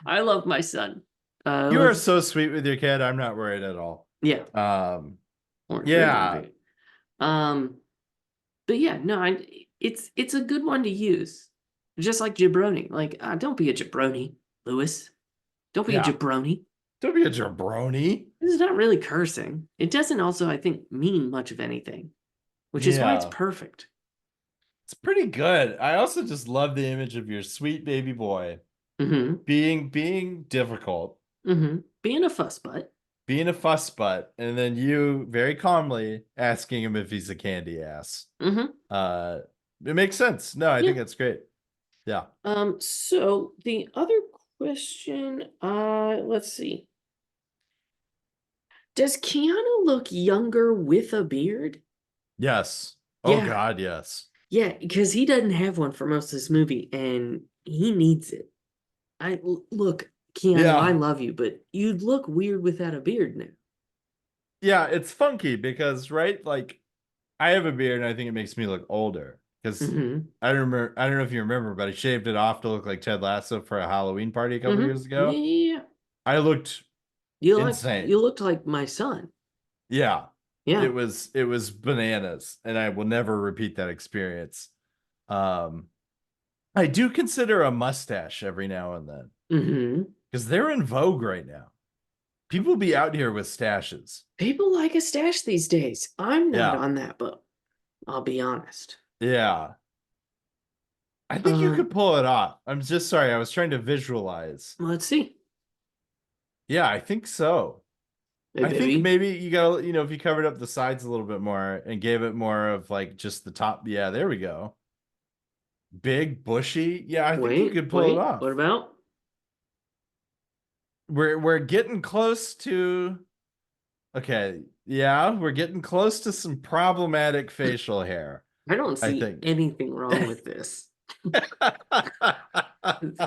I love my son. You are Let's so sweet with your kid. I'm not worried at all. yeah, Um, or very, yeah, very. Um, but yeah, no, it's a good one to use. Just like jabroni. Like, don't be a jabroni, Lewis. Don't be a yeah. jabroni. Don't be a jabroni. This is not really cursing. It doesn't also, I think, mean much of anything, which is why it's Yeah, perfect. it's pretty good. I also just love the image of your sweet baby boy Mm-hmm. being difficult, Mm-hmm. Being a fuss butt. being a fuss butt, and then you very calmly asking him if he's a candy ass. Mm-hmm. Uh, it makes sense. No, I Yeah. think that's great. Yeah. So the other question, let's see. Does Keanu look younger with a beard? Yes. Oh Yeah. God, yes. Yeah, because he doesn't have one for most of this movie, and he needs it. Look, Keanu, I Yeah. love you, but you look weird without a beard now. Yeah, it's funky because, right, like I have a beard and I think it makes me look older because Mm-hmm. I don't know if you remember, but I shaved it off to look like Ted Lasso for a Halloween party a couple Mm-hmm. years Yeah, ago. yeah, yeah. I looked You insane. looked like my son. Yeah. Yeah. It was bananas and I will never repeat that experience. Um I do consider a mustache every now and then Mm-hmm. because they're in vogue right now. People be out here with stashes. People like a stash these days. I'm not Yeah. on that boat. I'll be honest. Yeah. I think you Um, could pull it off. I'm just sorry. I was trying to visualize. let's see. Yeah, I think so. Hey, I think baby. maybe you gotta, if you covered up the sides a little bit more and gave it more of like just the top. Yeah, there we go. Big, bushy. Yeah, I think you Wait, could pull it wait. What off. about? we're getting close to okay, yeah, we're getting close to some problematic facial hair, I don't I see think. anything wrong with this.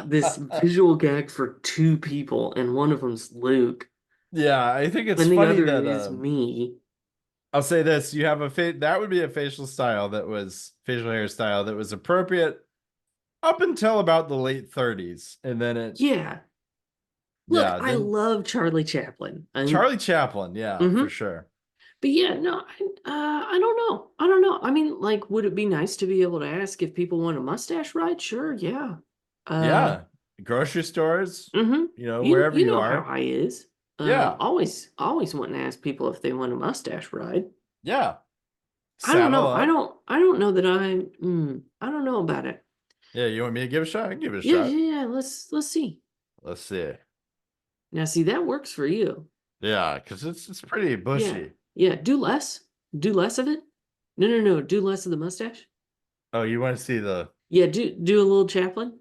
This visual gag for two people, and one of them's Luke, Yeah, I think it's and the funny other that is me. I'll say this, you have that would be a facial hairstyle that was appropriate up until about the late 30s. And then Yeah. Look, yeah, I then love Charlie Chaplin. Charlie Chaplin, yeah, for Mhm. sure. But yeah, no, I don't know. I don't know. I mean, like, would it be nice to be able to ask if people want a mustache ride? Sure, yeah. Uh, Yeah, grocery stores, mm-hmm. wherever You you know how are. I is. Yeah, Always wanting to ask people if they want a mustache ride. yeah. I don't Saddle know. up. I don't know that I don't know about it. Yeah, you want me to give it a shot? I can give it a Yeah, shot. yeah, yeah. Let's see. Let's see. Now, see, that works for you. Yeah, because it's pretty Yeah, bushy. yeah. Do less. Do less of it. No, no, no. Do less of the mustache. Oh, you want to see the Yeah, do a little Chaplin.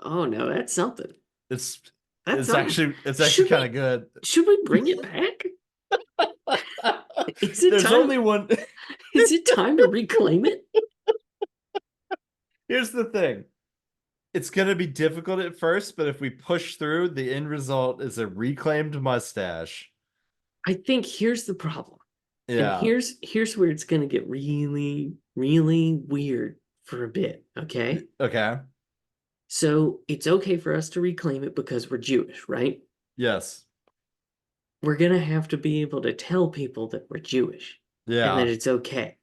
Oh no, that's something. it's That's it's something. actually kind of good. Should we bring it back? Is it There's time? only one. Is it time to reclaim it? Here's the thing. It's going to be difficult at first, but if we push through, the end result is a reclaimed mustache. I think here's the problem. And Yeah. here's where it's gonna get really, really weird for a bit, okay? Okay. So it's okay for us to reclaim it because we're Jewish, right? Yes. We're gonna have to be able to tell people that we're Jewish and that Yeah. it's okay.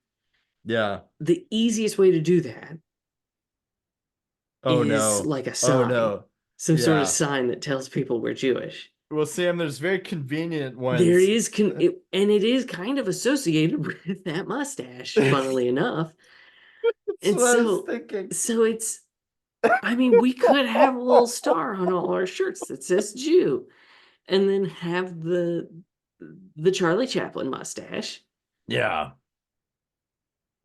Yeah. The easiest way to do that Oh is no. like a Oh sign, no. some sort of Yeah. sign that tells people we're Jewish. Well, Sam, there's very convenient There ones. is and it is kind of associated with that mustache, That's funnily enough. And what I was thinking. so it's I mean, we could have a little star on all our shirts that says Jew, and then have the Charlie Chaplin mustache. Yeah.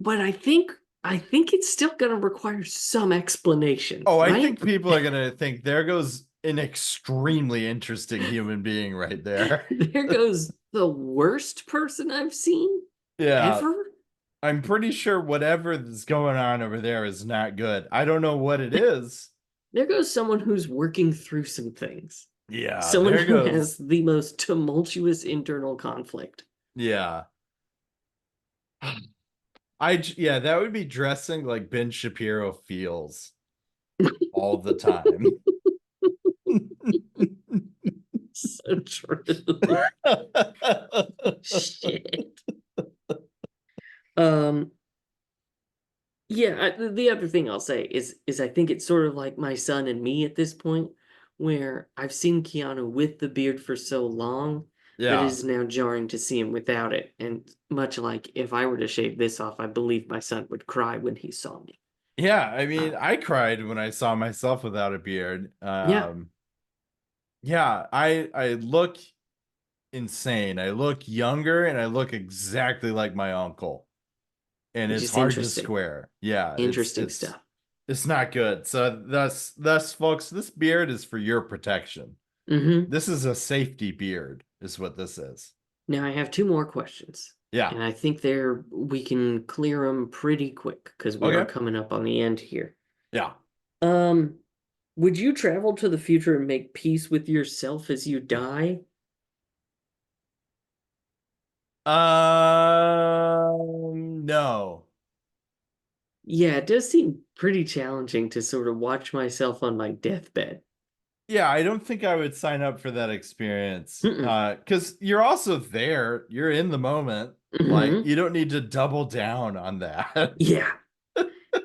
But I think it's still going to require some explanation, Oh, I right? think people are gonna think there goes an extremely interesting human being right there. There goes the worst person I've seen Yeah. ever. I'm pretty sure whatever is going on over there is not good. I don't know what it is. There goes someone who's working through some things. Yeah, Someone there who has goes. the most tumultuous internal conflict. Yeah. Yeah, that would be dressing like Ben Shapiro feels all the time. So true. Shit. Um, yeah, the other thing I'll say is I think it's sort of like my son and me at this point, where I've seen Keanu with the beard for so long that it Yeah. is now jarring to see him without it. And much like if I were to shave this off, I believe my son would cry when he saw me. Yeah, I Uh, mean, I cried when I saw myself without a beard. yeah, Yeah, I look insane. I look younger and I look exactly like my uncle. And which it's is hard to interesting. square. Yeah, Interesting stuff. it's not good. So thus folks, this beard is for your protection. Hmm. This is a safety beard, is what this is. Now I have two more questions, Yeah. and I think we can clear them pretty quick because we are Okay. coming up on the end here. Yeah. Um, would you travel to the future and make peace with yourself as you die? No. Yeah, it does seem pretty challenging to sort of watch myself on my deathbed. Yeah, I don't think I would sign up for that experience. Mm-mm. Because you're also there, you're in the moment. Like, Hmm. you don't need to double down on that. Yeah,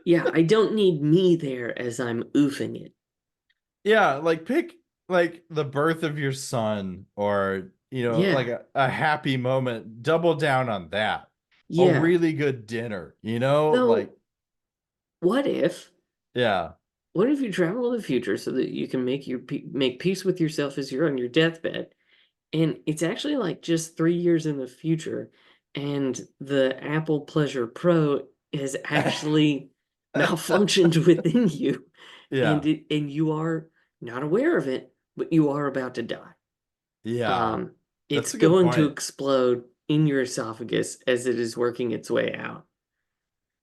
yeah, I don't need me there as I'm oofing it. Yeah, like pick like the birth of your son or like Yeah, a happy moment. Double down on that. A yeah. really good dinner, like Though, what if, yeah. what if you travel to the future so that you can make peace with yourself as you're on your deathbed? And it's actually like just 3 years in the future, and the Apple Pleasure Pro has actually malfunctioned within you, Yeah. and you are not aware of it, but you are about to die. Yeah, Um, it's that's a good going to point. explode in your esophagus as it is working its way out.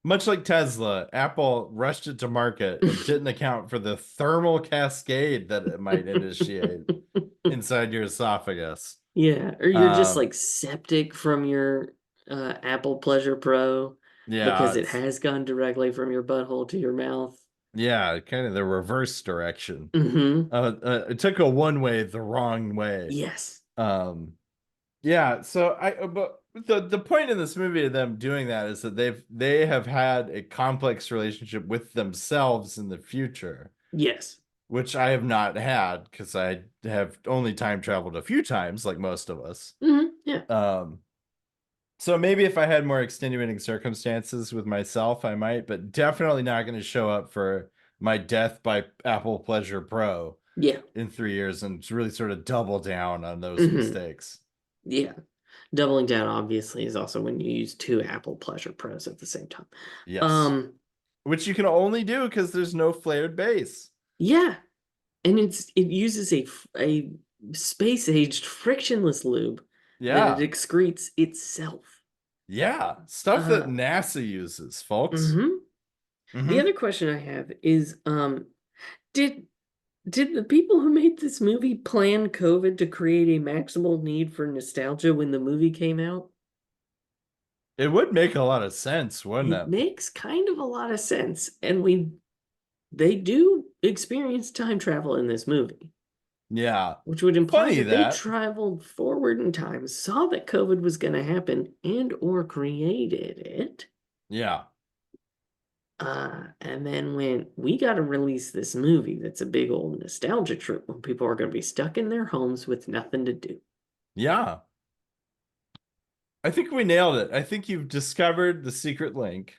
Much like Tesla, Apple rushed it to market and didn't account for the thermal cascade that it might initiate inside your esophagus. Yeah, or you're just Um, like septic from your Apple Pleasure Pro yeah, because it it's has gone directly from your butthole to your mouth. yeah, kind of the reverse direction. Mm-hmm. It took a one way the wrong way. Yes. Um, yeah, so but the point in this movie of them doing that is that they have had a complex relationship with themselves in the future, Yes. which I have not had because I have only time traveled a few times, like most of us. Mm-hmm. Yeah. Um, so maybe if I had more extenuating circumstances with myself, I might, but definitely not going to show up for my death by Apple Pleasure Pro Yeah. in 3 years and really sort of double down on those Mm-hmm. mistakes. Yeah. Doubling down obviously is also when you use two Apple Pleasure Pros at the same time. Yes. Um, Which you can only do because there's no flared base. yeah, and it uses a space-aged frictionless lube that it Yeah. excretes itself. Yeah. Stuff that Uh, NASA uses, folks. hmm The Mm-hmm. other question I have is, did did the people who made this movie plan COVID to create a maximal need for nostalgia when the movie came out? It would make a lot of sense, wouldn't It it? makes kind of a lot of sense, and they do experience time travel in this movie, Yeah. which would imply Funny that they that. traveled forward in time, saw that COVID was going to happen, and or created it, Yeah. and then went, we got to release this movie that's a big old nostalgia trip when people are going to be stuck in their homes with nothing to do. Yeah. I think we nailed it. I think you've discovered the secret link,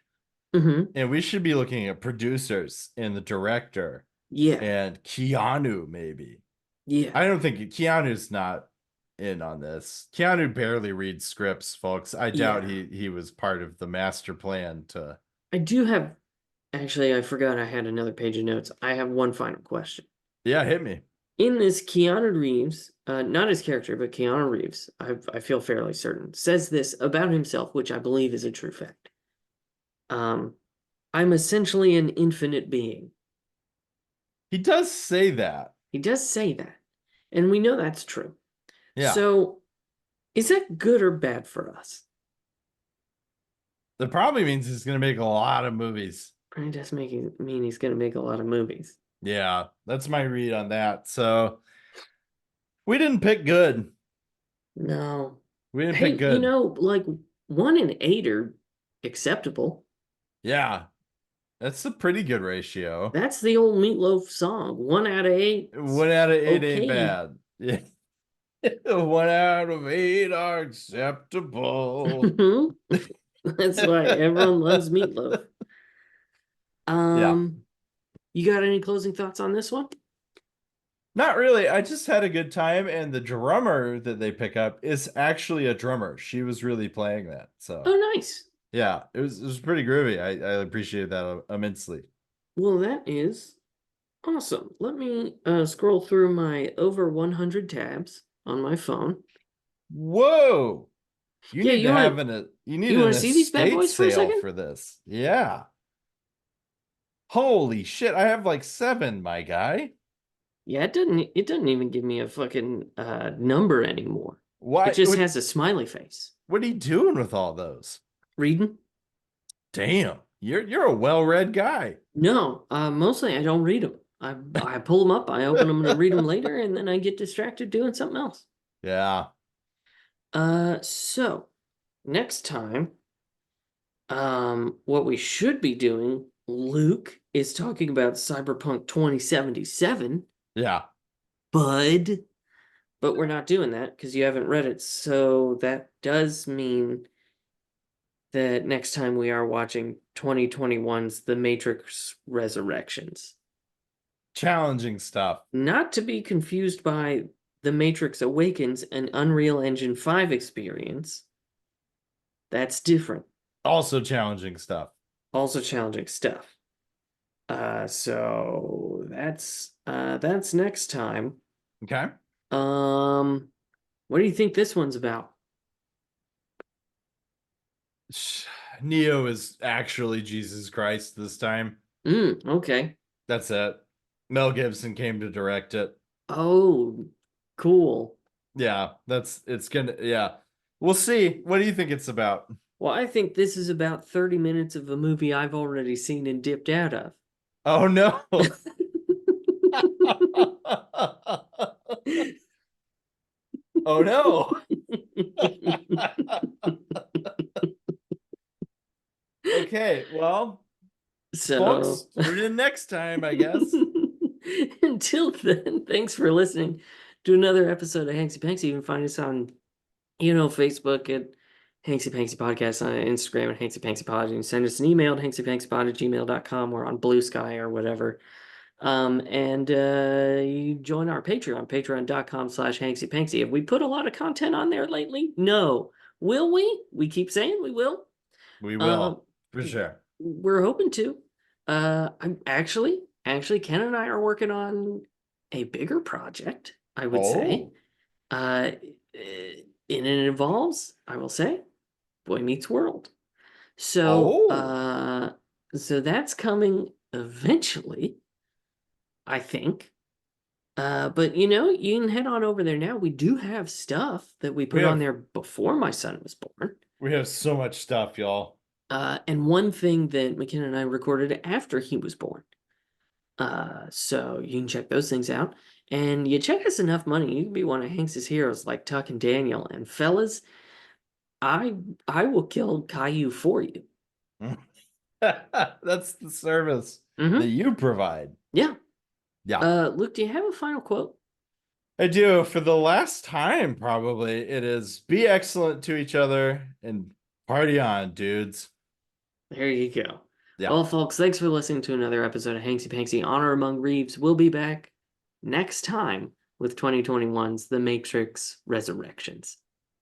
Hmm. and we should be looking at producers and the director Yeah, and Keanu, maybe. yeah, I don't think Keanu's not in on this. Keanu barely reads scripts, folks. I doubt yeah. he was part of the master plan to. I do have, actually, I forgot I had another page of notes. I have one final question. Yeah, hit me. In this, Keanu Reeves, not his character, but Keanu Reeves, I feel fairly certain, says this about himself, which I believe is a true fact. Um, I'm essentially an infinite being. He does say that. He does say that, and we know that's true. Yeah. So, is that good or bad for us? That probably means he's gonna make a lot of movies. Probably does mean he's going to make a lot of movies. Yeah, that's my read on that. So we didn't pick good. No. We didn't pick Hey, good. like 1 in 8 are acceptable. Yeah, that's a pretty good ratio. That's the old Meatloaf song. 1 out of 8, 1 out of 8 ain't okay. bad. Yeah. 1 out of 8 are acceptable. That's why everyone loves Meatloaf. Yeah. Um, you got any closing thoughts on this one? Not really. I just had a good time, and the drummer that they pick up is actually a drummer. She was really playing that. So Oh, nice. yeah, it was pretty groovy. I appreciated that immensely. Well, that is awesome. Let me scroll through my over 100 tabs on my phone. Whoa! You Yeah, need to have you need you want an to see these bad estate boys for a sale second? for this. Yeah. Holy shit, I have like 7, my guy. Yeah, it doesn't even give me a fucking number anymore. It Why just has a smiley face. what are you doing with all those? Reading? Damn. You're a well-read guy. No, mostly I don't read them. I pull them up, I open them to read them later, and then I get distracted doing something else. Yeah. So next time, what we should be doing, Luke is talking about Cyberpunk 2077, Yeah. bud, but we're not doing that because you haven't read it. So that does mean that next time we are watching 2021's The Matrix Resurrections. Challenging stuff. Not to be confused by The Matrix Awakens, an Unreal Engine 5 experience. That's different. Also challenging stuff. Also challenging stuff. So that's next time. Okay. Um What do you think this one's about? Neo is actually Jesus Christ this time. Okay. That's it. Mel Gibson came to direct it. Oh, cool. Yeah, it's gonna, yeah. We'll see. What do you think it's about? Well, I think this is about 30 minutes of a movie I've already seen and dipped out of. Oh no. Oh no. Okay, well, So, folks, tune in next time, I guess. until then, thanks for listening to another episode of Hanksy Panksy. You can find us on, Facebook at Hanksy Panksy Podcast, on Instagram at Hanksy Panksy Pod. You can send us an email at hanksypanksypod@gmail.com or on Blue Sky or whatever. And you join our Patreon, patreon.com/HanksyPanksy. Have we put a lot of content on there lately? No. Will we? We keep saying we will. We Um, will, for sure. we're hoping to. I'm actually, Ken and I are working on a bigger project, I would say. Oh, And it involves, I will say, Boy Meets World. So, oh, uh, so that's coming eventually, I think. But you can head on over there now. We do have stuff that we we put on have there before my son was born. we have so much stuff, y'all. And one thing that McKenna and I recorded after he was born. So you can check those things out. And you check us enough money, you can be one of Hanks's heroes like Tuck and Daniel. And fellas, I I will kill Caillou for you. That's the service that Mm-hmm. you provide. Yeah. Yeah. Luke, do you have a final quote? I do. For the last time, probably, it is be excellent to each other and party on, dudes. There you go. Yeah. Well, folks, thanks for listening to another episode of Hanksy Panksy Honor Among Reeves. We'll be back next time with 2021's The Matrix Resurrections.